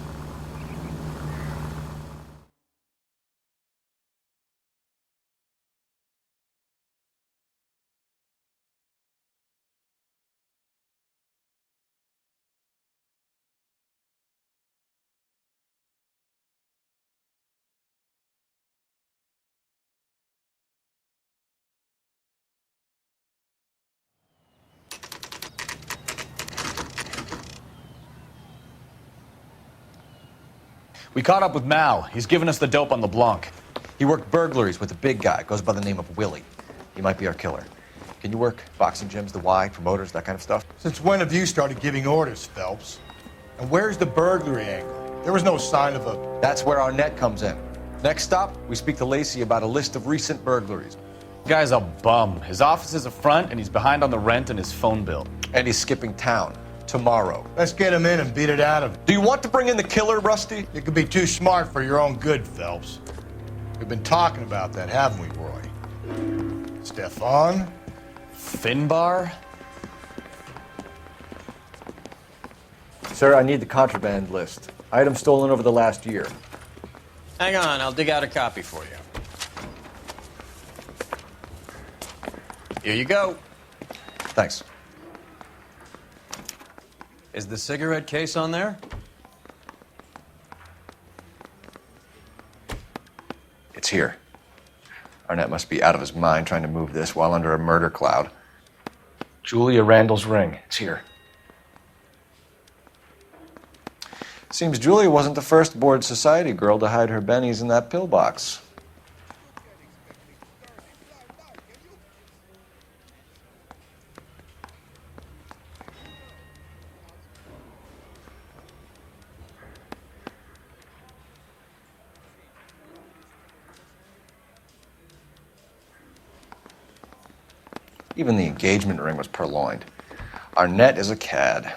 Speaker 21: We caught up with Mal. He's given us the dope on LeBlanc.
Speaker 4: He worked burglaries with a big guy. Goes by the name of Willie. He might be our killer. Can you work boxing gyms, the Y, promoters, that kind of stuff?
Speaker 13: Since when have you started giving orders, Phelps? And where's the burglary angle? There was no sign of a...
Speaker 4: That's where our net comes in. Next stop, we speak to Lacey about a list of recent burglaries.
Speaker 21: The guy's a bum. His office is a front, and he's behind on the rent and his phone bill.
Speaker 4: And he's skipping town. Tomorrow.
Speaker 13: Let's get him in and beat it out of him.
Speaker 4: Do you want to bring in the killer, Rusty?
Speaker 13: You could be too smart for your own good, Phelps. We've been talking about that, haven't we, Roy? Stefan?
Speaker 21: Finbar?
Speaker 4: Sir, I need the contraband list. Items stolen over the last year.
Speaker 3: Hang on, I'll dig out a copy for you.
Speaker 20: Here you go.
Speaker 4: Thanks.
Speaker 3: Is the cigarette case on there?
Speaker 4: It's here. Arnett must be out of his mind trying to move this while under a murder cloud.
Speaker 14: Julia Randall's ring. It's here.
Speaker 4: Seems Julia wasn't the first bored society girl to hide her bennies in that pillbox. Even the engagement ring was purloined. Arnett is a cad.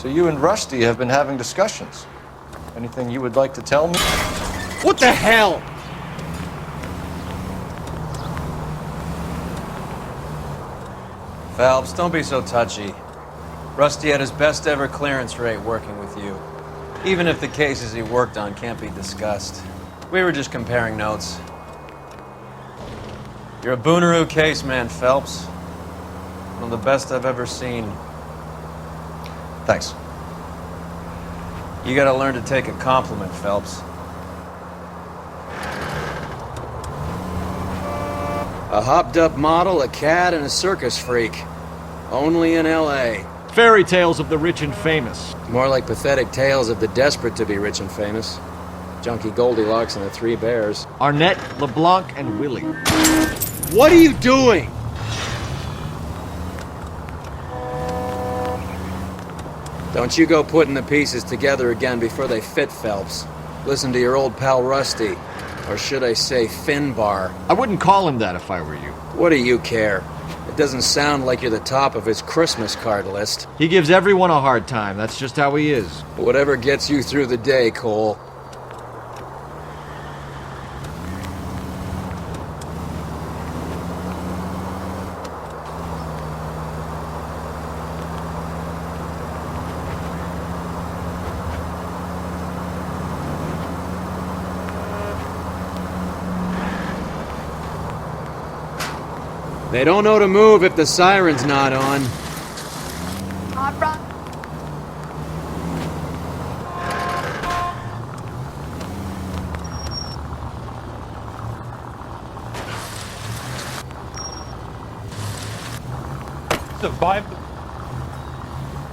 Speaker 4: So you and Rusty have been having discussions. Anything you would like to tell me?
Speaker 16: What the hell?
Speaker 3: Phelps, don't be so touchy. Rusty had his best ever clearance rate working with you. Even if the cases he worked on can't be discussed. We were just comparing notes. You're a Booneroo case man, Phelps. One of the best I've ever seen.
Speaker 4: Thanks.
Speaker 3: You gotta learn to take a compliment, Phelps. A hopped-up model, a cad, and a circus freak. Only in L.A.
Speaker 16: Fairy tales of the rich and famous.
Speaker 3: More like pathetic tales of the desperate to be rich and famous. Junkie Goldilocks and the Three Bears.
Speaker 16: Arnett, LeBlanc, and Willie.
Speaker 3: What are you doing? Don't you go putting the pieces together again before they fit, Phelps. Listen to your old pal Rusty. Or should I say Finbar.
Speaker 16: I wouldn't call him that if I were you.
Speaker 3: What do you care? It doesn't sound like you're the top of his Christmas card list.
Speaker 16: He gives everyone a hard time. That's just how he is.
Speaker 3: Whatever gets you through the day, Cole. They don't know to move if the siren's not on.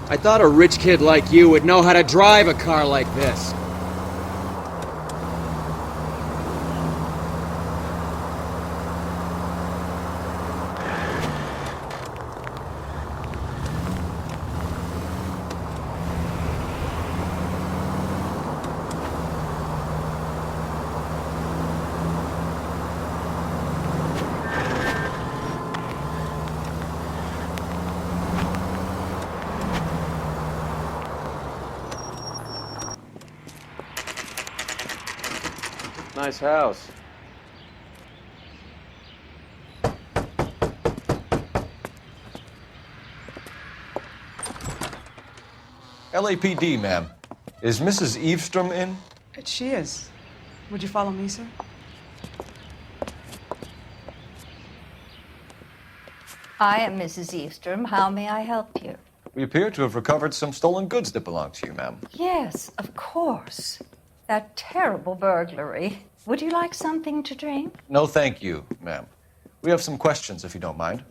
Speaker 3: I thought a rich kid like you would know how to drive a car like this. Nice house.
Speaker 4: LAPD, ma'am. Is Mrs. Eavestrom in?
Speaker 8: She is. Would you follow me, sir?
Speaker 22: I am Mrs. Eavestrom. How may I help you?
Speaker 4: We appear to have recovered some stolen goods that belong to you, ma'am.
Speaker 22: Yes, of course. That terrible burglary. Would you like something to drink?
Speaker 4: No, thank you, ma'am. We have some questions, if you don't mind.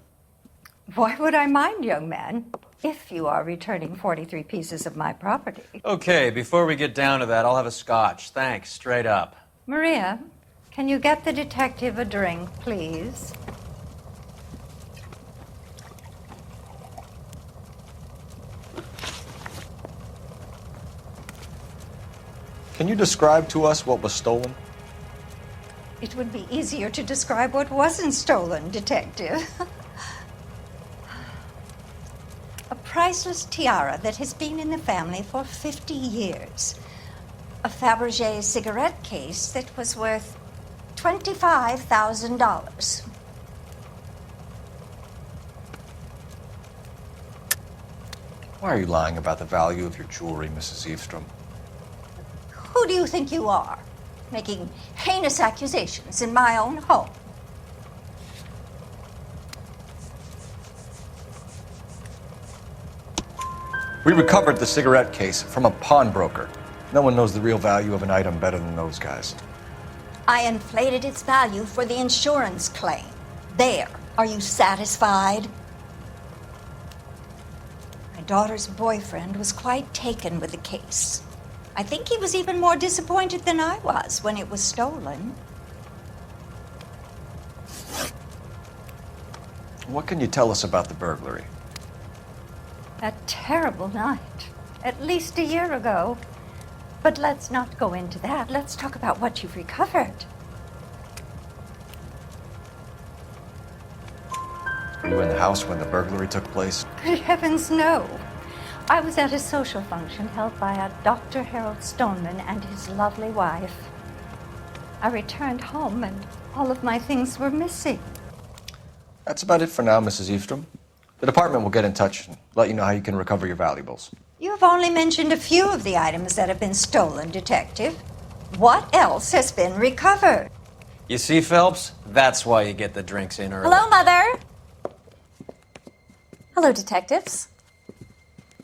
Speaker 22: Why would I mind, young man, if you are returning 43 pieces of my property?
Speaker 3: Okay, before we get down to that, I'll have a scotch. Thanks, straight up.
Speaker 22: Maria, can you get the detective a drink, please?
Speaker 4: Can you describe to us what was stolen?
Speaker 22: It would be easier to describe what wasn't stolen, Detective. A priceless tiara that has been in the family for 50 years. A Fabergé cigarette case that was worth $25,000.
Speaker 4: Why are you lying about the value of your jewelry, Mrs. Eavestrom?
Speaker 22: Who do you think you are, making heinous accusations in my own home?
Speaker 4: We recovered the cigarette case from a pawnbroker. No one knows the real value of an item better than those guys.
Speaker 22: I inflated its value for the insurance claim. There. Are you satisfied? My daughter's boyfriend was quite taken with the case. I think he was even more disappointed than I was when it was stolen.
Speaker 4: What can you tell us about the burglary?
Speaker 22: A terrible night. At least a year ago. But let's not go into that. Let's talk about what you've recovered.
Speaker 4: Were you in the house when the burglary took place?
Speaker 22: Good heavens, no. I was at a social function held by a Dr. Harold Stoneman and his lovely wife. I returned home and all of my things were missing.
Speaker 4: That's about it for now, Mrs. Eavestrom. The department will get in touch and let you know how you can recover your valuables.
Speaker 22: You've only mentioned a few of the items that have been stolen, Detective. What else has been recovered?
Speaker 3: You see, Phelps? That's why you get the drinks in early.
Speaker 6: Hello, Mother. Hello, detectives.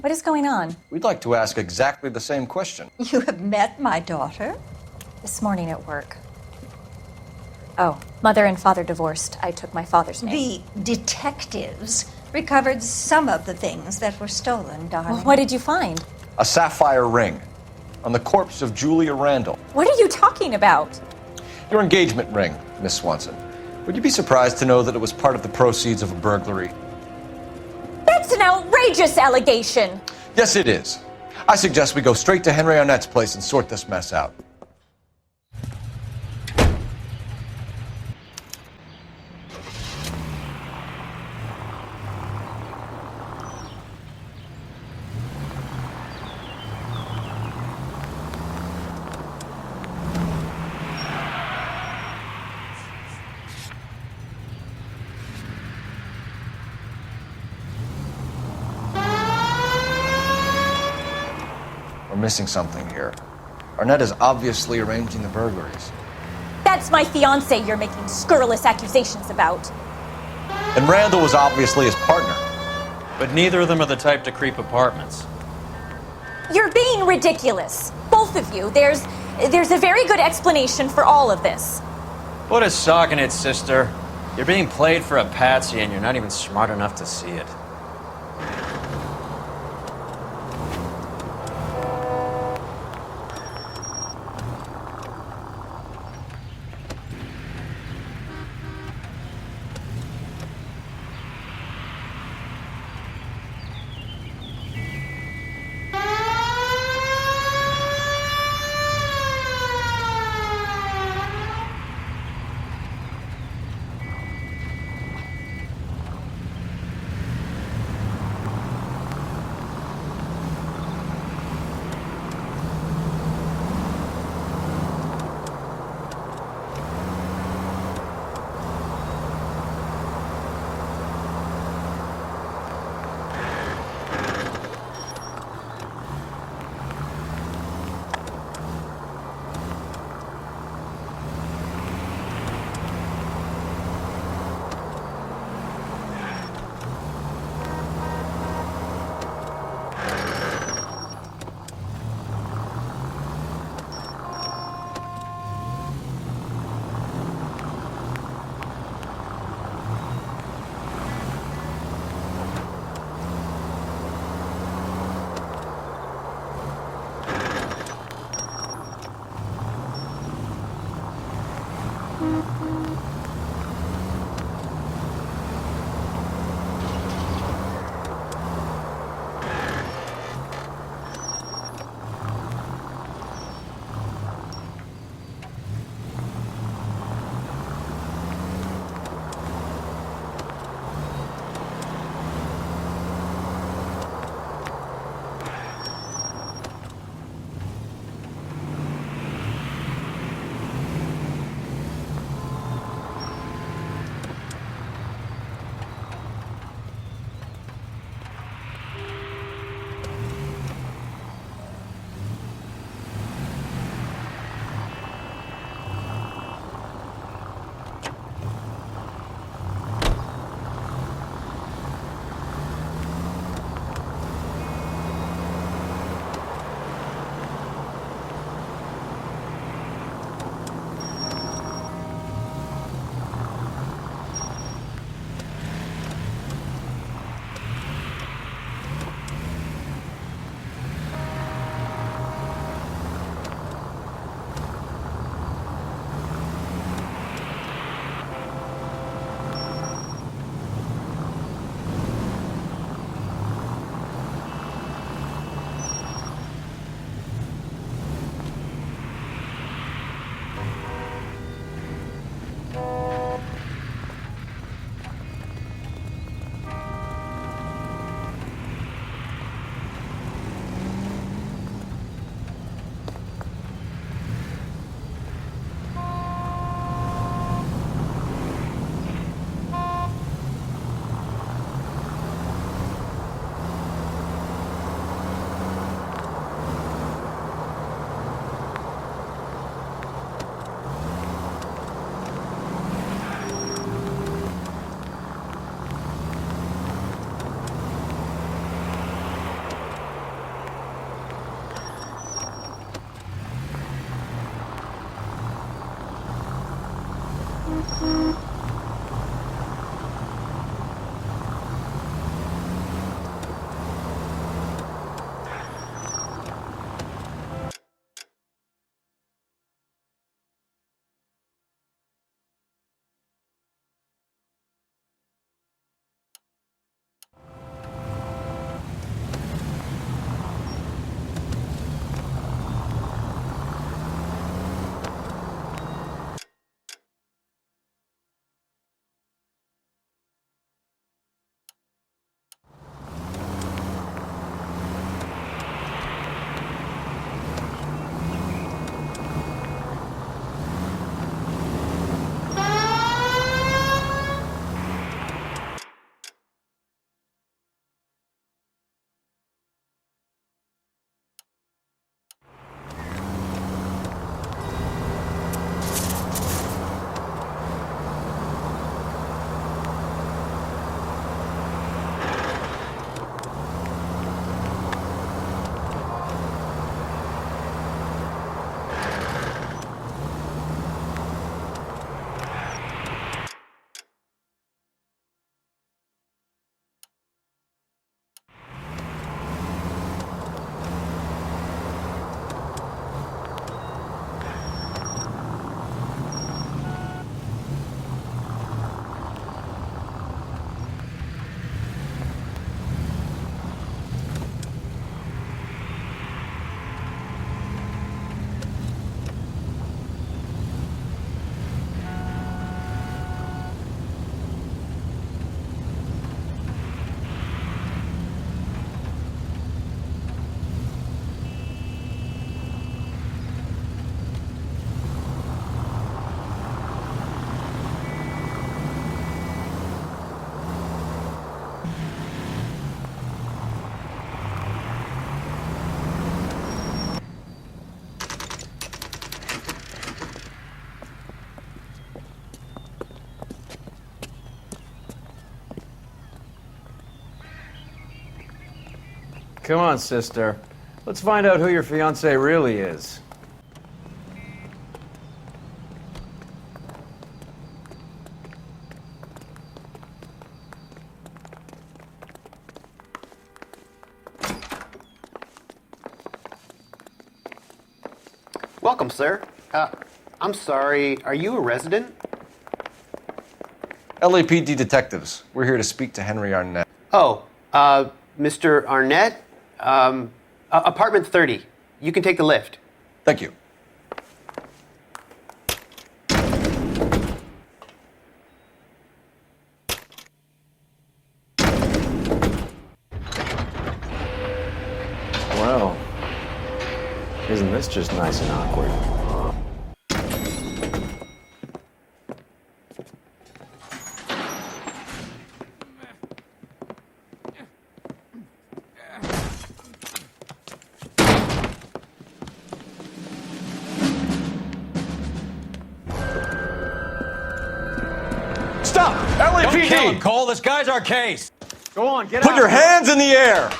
Speaker 6: What is going on?
Speaker 4: We'd like to ask exactly the same question.
Speaker 22: You have met my daughter?
Speaker 6: This morning at work. Oh, mother and father divorced. I took my father's name.
Speaker 22: The detectives recovered some of the things that were stolen, darling.
Speaker 6: Well, what did you find?
Speaker 4: A sapphire ring on the corpse of Julia Randall.
Speaker 6: What are you talking about?
Speaker 4: Your engagement ring, Miss Swanson. Would you be surprised to know that it was part of the proceeds of a burglary?
Speaker 6: That's an outrageous allegation.
Speaker 4: Yes, it is. I suggest we go straight to Henry Arnett's place and sort this mess out. We're missing something here. Arnett is obviously arranging the burglaries.
Speaker 6: That's my fiancé you're making scurrilous accusations about.
Speaker 4: And Randall was obviously his partner.
Speaker 3: But neither of them are the type to creep apartments.
Speaker 6: You're being ridiculous. Both of you. There's a very good explanation for all of this.
Speaker 3: Put a sock in it, sister. You're being played for a patsy and you're not even smart enough to see it. Come on, sister. Let's find out who your fiance really is.
Speaker 7: Welcome, sir. I'm sorry, are you a resident?
Speaker 4: LAPD detectives. We're here to speak to Henry Arnett.
Speaker 7: Oh, Mr. Arnett? Apartment 30. You can take the lift.
Speaker 4: Thank you.
Speaker 3: Well, isn't this just nice and awkward?
Speaker 4: Stop!
Speaker 3: Don't kill
Speaker 4: LAPD!
Speaker 3: him, Cole. This guy's our case. Go on, get
Speaker 4: Put
Speaker 3: out.
Speaker 4: your hands in the air!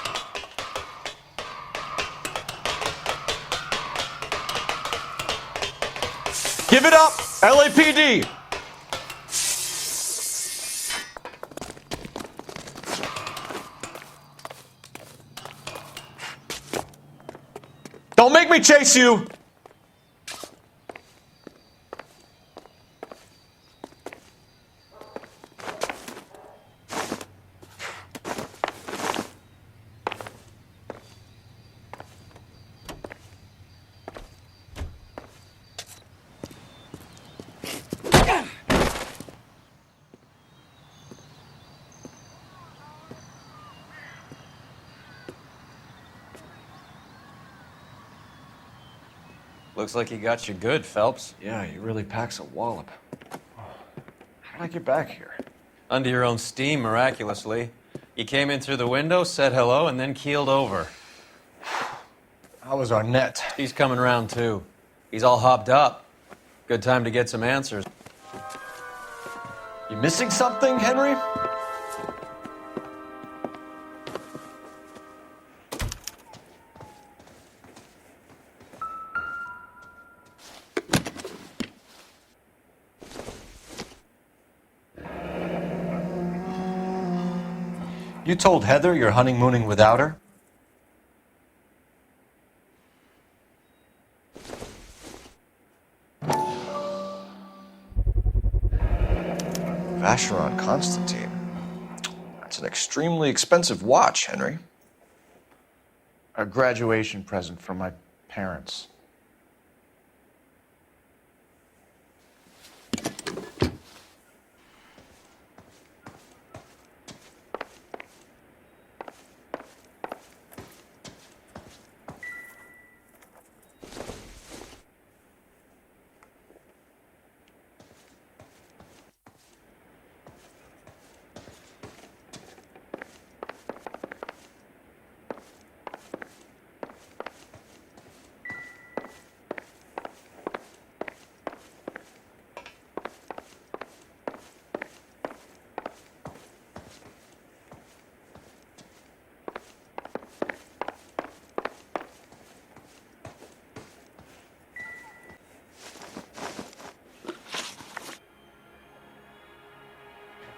Speaker 4: Give it up! LAPD! Don't make me chase you!
Speaker 3: Looks like he got you good, Phelps.
Speaker 4: Yeah, he really packs a wallop. How did I get back here?
Speaker 3: Under your own steam, miraculously. You came in through the window, said hello, and then keeled over.
Speaker 4: How was Arnett?
Speaker 3: He's coming round, too. He's all hopped up. Good time to get some answers.
Speaker 4: You missing something, Henry? You told Heather you're honeymooning without her? Vacheron Constantine. That's an extremely expensive watch, Henry.
Speaker 21: A graduation present from my parents.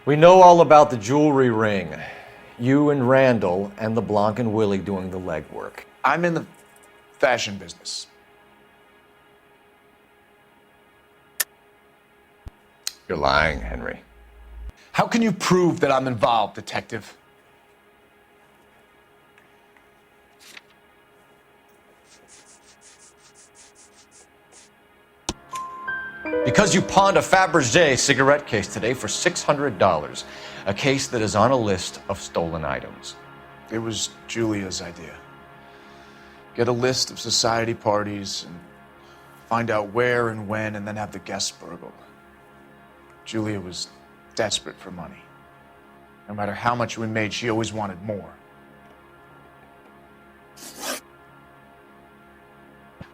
Speaker 4: We know all about the jewelry ring. You and Randall and LeBlanc and Willie doing the legwork.
Speaker 21: I'm in the fashion business.
Speaker 4: You're lying, Henry.
Speaker 21: How can you prove that I'm involved, detective?
Speaker 4: Because you pawned a Fabergé cigarette case today for $600. A case that is on a list of stolen items.
Speaker 21: It was Julia's idea. Get a list of society parties and find out where and when and then have the guests burgled. Julia was desperate for money. No matter how much we made, she always wanted more.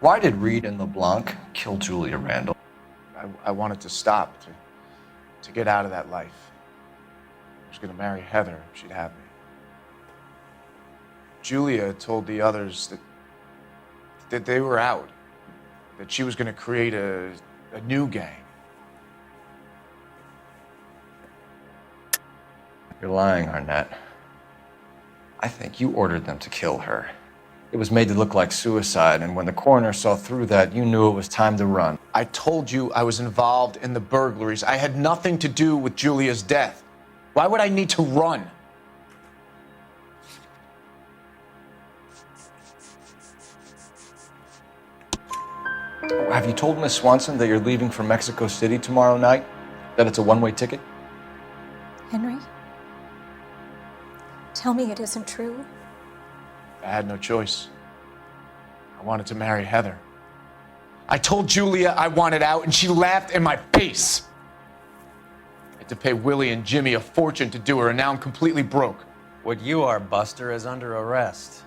Speaker 4: Why did Reed and LeBlanc kill Julia Randall?
Speaker 21: I wanted to stop, to get out of that life. I was going to marry Heather if she'd have me. Julia told the others that they were out, that she was going to create a new gang.
Speaker 4: You're lying, Arnett. I think you ordered them to kill her. It was made to look like suicide, and when the coroner saw through that, you knew it was time to run.
Speaker 21: I told you I was involved in the burglaries. I had nothing to do with Julia's death. Why would I need to run?
Speaker 4: Have you told Miss Swanson that you're leaving for Mexico City tomorrow night? That it's a one-way ticket?
Speaker 18: Henry? Tell me it isn't true.
Speaker 21: I had no choice. I wanted to marry Heather. I told Julia I wanted out, and she laughed in my face. I had to pay Willie and Jimmy a fortune to do her, and now I'm completely broke.
Speaker 3: What you are, Buster, is under arrest.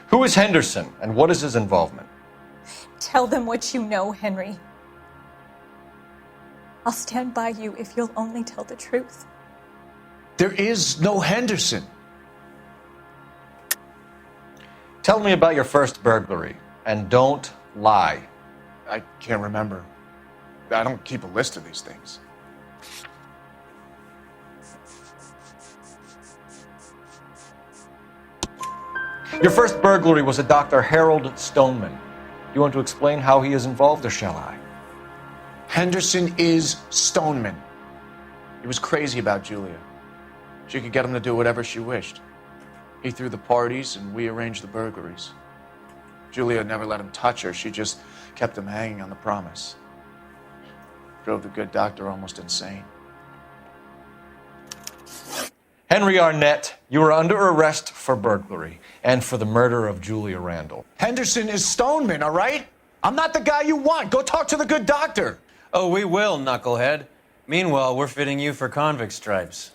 Speaker 4: Who is Henderson, and what is his involvement?
Speaker 18: Tell them what you know, Henry. I'll stand by you if you'll only tell the truth.
Speaker 21: There is no Henderson.
Speaker 4: Tell me about your first burglary, and don't lie.
Speaker 21: I can't remember. I don't keep a list of these things.
Speaker 4: Your first burglary was a Dr. Harold Stoneman. Do you want to explain how he is involved, or shall I?
Speaker 21: Henderson is Stoneman. He was crazy about Julia. She could get him to do whatever she wished. He threw the parties, and we arranged the burglaries. Julia never let him touch her. She just kept him hanging on the promise. Drove the good doctor almost insane.
Speaker 4: Henry Arnett, you are under arrest for burglary and for the murder of Julia Randall.
Speaker 21: Henderson is Stoneman, all right? I'm not the guy you want. Go talk to the good doctor.
Speaker 3: Oh, we will, knucklehead. Meanwhile, we're fitting you for convict stripes.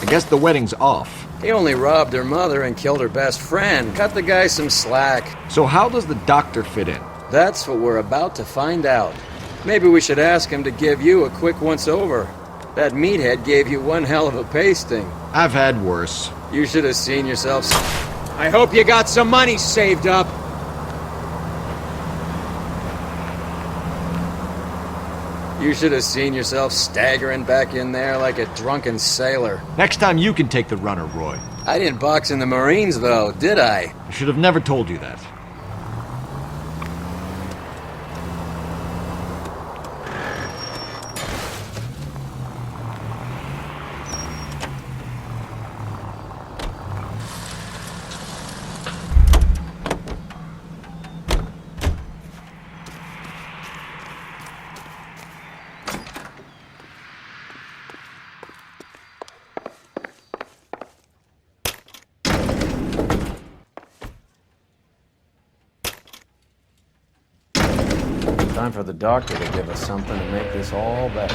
Speaker 16: I guess the wedding's off.
Speaker 3: He only robbed her mother and killed her best friend. Cut the guy some slack.
Speaker 16: So how does the doctor fit in?
Speaker 3: That's what we're about to find out. Maybe we should ask him to give you a quick once-over. That meathead gave you one hell of a pasting.
Speaker 16: I've had worse.
Speaker 3: You should have seen yourself.
Speaker 11: I hope you got some money saved up.
Speaker 3: You should have seen yourself staggering back in there like a drunken sailor.
Speaker 16: Next time you can take the runner, Roy.
Speaker 3: I didn't box in the Marines, though, did I?
Speaker 16: I should have never told you that.
Speaker 3: Time for the doctor to give us something to make this all better.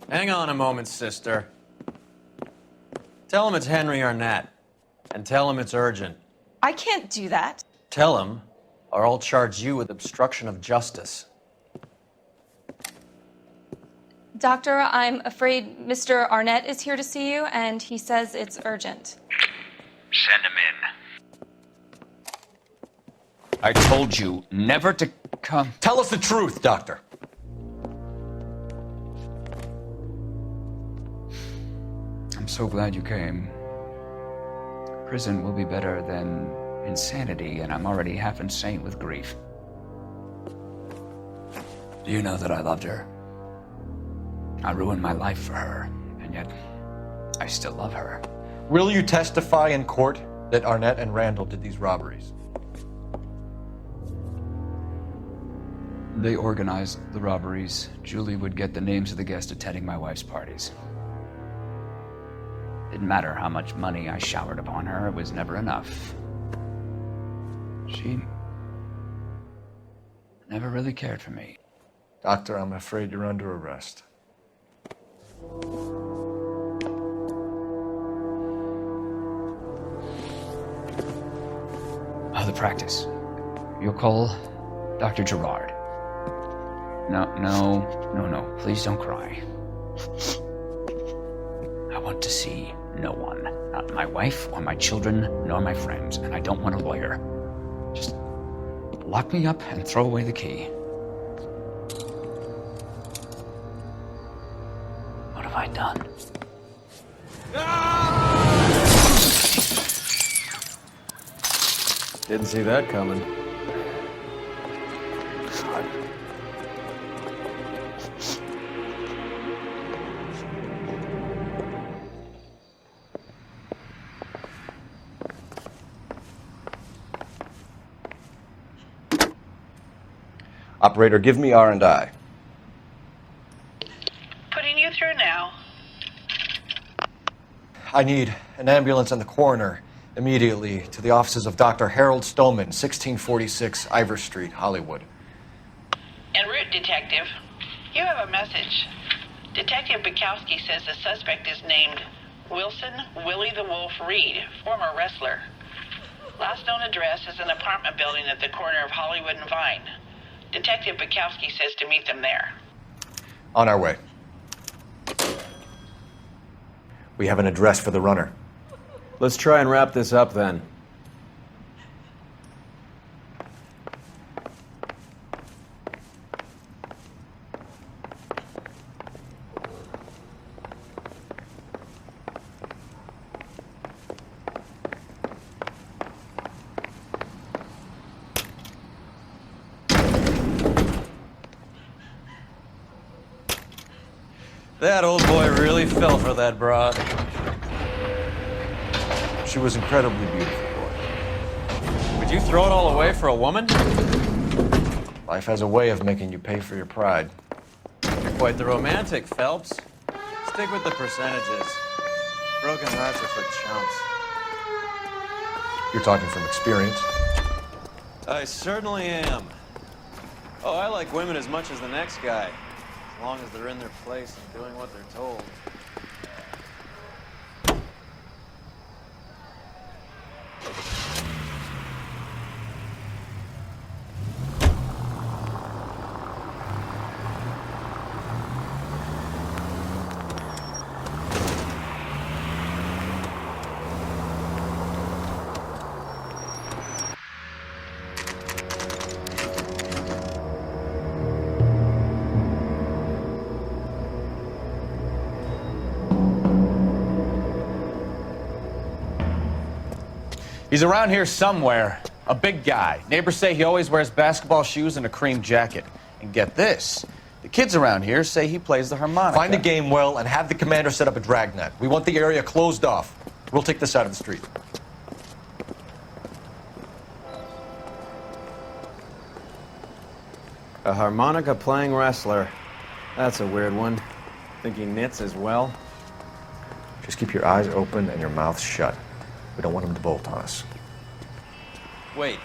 Speaker 3: Hang on a moment, sister. Tell him it's Henry Arnett, and tell him it's urgent.
Speaker 15: I can't do that.
Speaker 3: Tell him, or I'll charge you with obstruction of justice.
Speaker 12: Doctor, I'm afraid Mr. Arnett is here to see you, and he says it's urgent.
Speaker 23: Send him in.
Speaker 10: I told you never to come.
Speaker 4: Tell us the truth, Doctor.
Speaker 17: I'm so glad you came. Prison will be better than insanity, and I'm already half insane with grief. Do you know that I loved her? I ruined my life for her, and yet I still love her.
Speaker 4: Will you testify in court that Arnett and Randall did these robberies?
Speaker 17: They organized the robberies. Julie would get the names of the guests attending my wife's parties. Didn't matter how much money I showered upon her, it was never enough. She never really cared for me.
Speaker 4: Doctor, I'm afraid you're under arrest.
Speaker 17: The practice. You'll call Dr. Gerard. No. Please don't cry. I want to see no one. Not my wife or my children, nor my friends. And I don't want a lawyer. Just lock me up and throw away the key. What have I done?
Speaker 3: Didn't see that coming.
Speaker 4: Operator, give me R&I.
Speaker 19: Putting you through now.
Speaker 4: I need an ambulance and the coroner immediately to the offices of Dr. Harold Stoneman, 1646 Ivor Street, Hollywood.
Speaker 19: En route, Detective. You have a message. Detective Bukowski says the suspect is named Wilson Willie the Wolf Reed, former wrestler. Last known address is an apartment building at the corner of Hollywood and Vine. Detective Bukowski says to meet them there.
Speaker 4: On our way. We have an address for the runner.
Speaker 3: Let's try and wrap this up then. That old boy really fell for that broad.
Speaker 4: She was incredibly beautiful, boy.
Speaker 3: Would you throw it all away for a woman?
Speaker 4: Life has a way of making you pay for your pride.
Speaker 3: You're quite the romantic, Phelps. Stick with the percentages. Broken hearts are for chumps.
Speaker 4: You're talking from experience.
Speaker 3: I certainly am. Oh, I like women as much as the next guy. As long as they're in their place and doing what they're told.
Speaker 10: He's around here somewhere. A big guy. Neighbors say he always wears basketball shoes and a cream jacket. And get this, the kids around here say he plays the harmonica.
Speaker 4: Find the game well and have the commander set up a dragnet. We want the area closed off. We'll take this out of the street.
Speaker 3: A harmonica playing wrestler. That's a weird one. Think he knits as well?
Speaker 4: Just keep your eyes open and your mouth shut. We don't want him to bolt on us.
Speaker 3: Wait.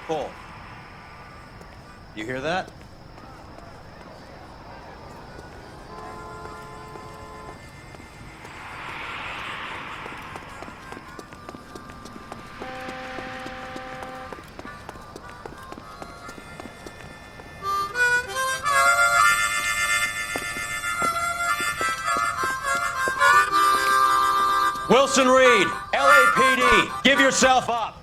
Speaker 3: Cole. You hear that? Wilson Reed, LAPD, give yourself up.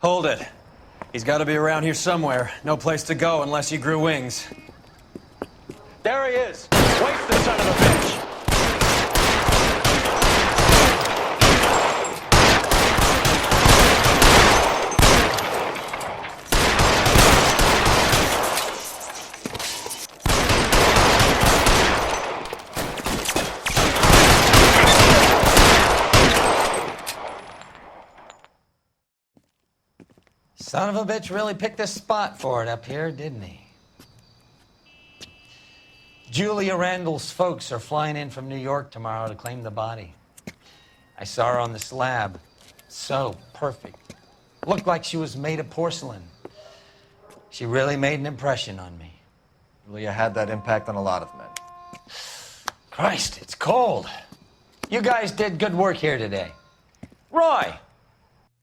Speaker 3: Hold it. He's got to be around here somewhere. No place to go unless he grew wings. There he is! Waste the son of a bitch!
Speaker 1: Son of a bitch really picked a spot for it up here, didn't he? Julia Randall's folks are flying in from New York tomorrow to claim the body. I saw her on the slab. So perfect. Looked like she was made of porcelain. She really made an impression on me.
Speaker 4: Julia had that impact on a lot of men.
Speaker 1: Christ, it's cold. You guys did good work here today. Roy,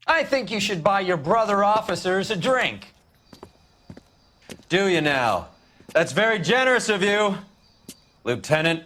Speaker 1: I think you should buy your brother officers a drink.
Speaker 3: Do you now? That's very generous of you, Lieutenant.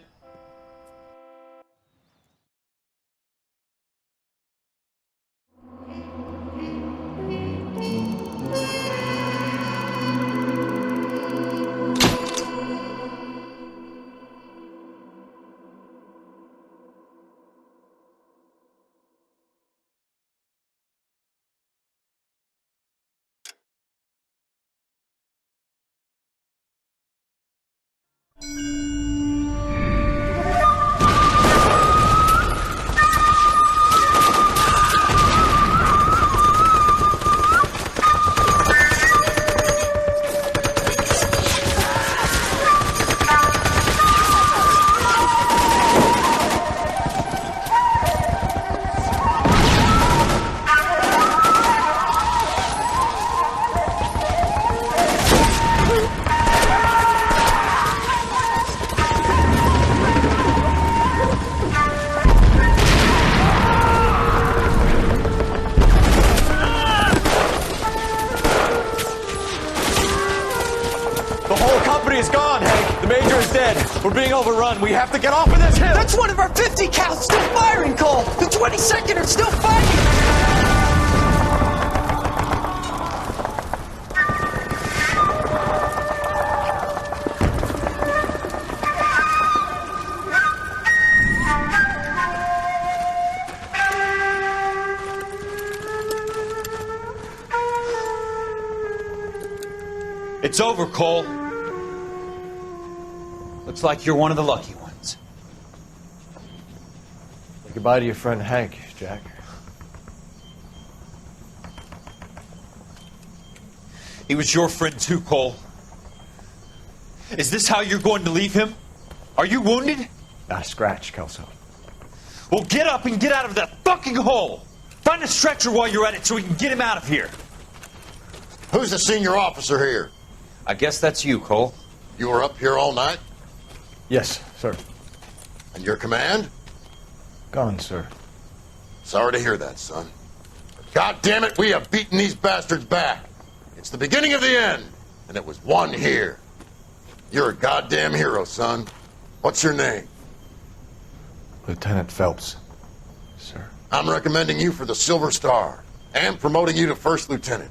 Speaker 5: We're being overrun. We have to get off of this hill. That's one of our 50 cals still firing, Cole. The 22nd are still fighting.
Speaker 3: It's over, Cole. Looks like you're one of the lucky ones.
Speaker 4: Say goodbye to your friend Hank, Jack.
Speaker 5: He was your friend too, Cole. Is this how you're going to leave him? Are you wounded?
Speaker 4: Scratch, Kelso.
Speaker 5: Well, get up and get out of that fucking hole! Find a stretcher while you're at it so we can get him out of here.
Speaker 13: Who's the senior officer here?
Speaker 3: I guess that's you, Cole.
Speaker 13: You were up here all night?
Speaker 4: Yes, sir.
Speaker 13: And your command?
Speaker 4: Gone, sir.
Speaker 13: Sorry to hear that, son. God damn it, we have beaten these bastards back. It's the beginning of the end, and it was one here. You're a goddamn hero, son. What's your name?
Speaker 4: Lieutenant Phelps, sir.
Speaker 13: I'm recommending you for the Silver Star and promoting you to First Lieutenant.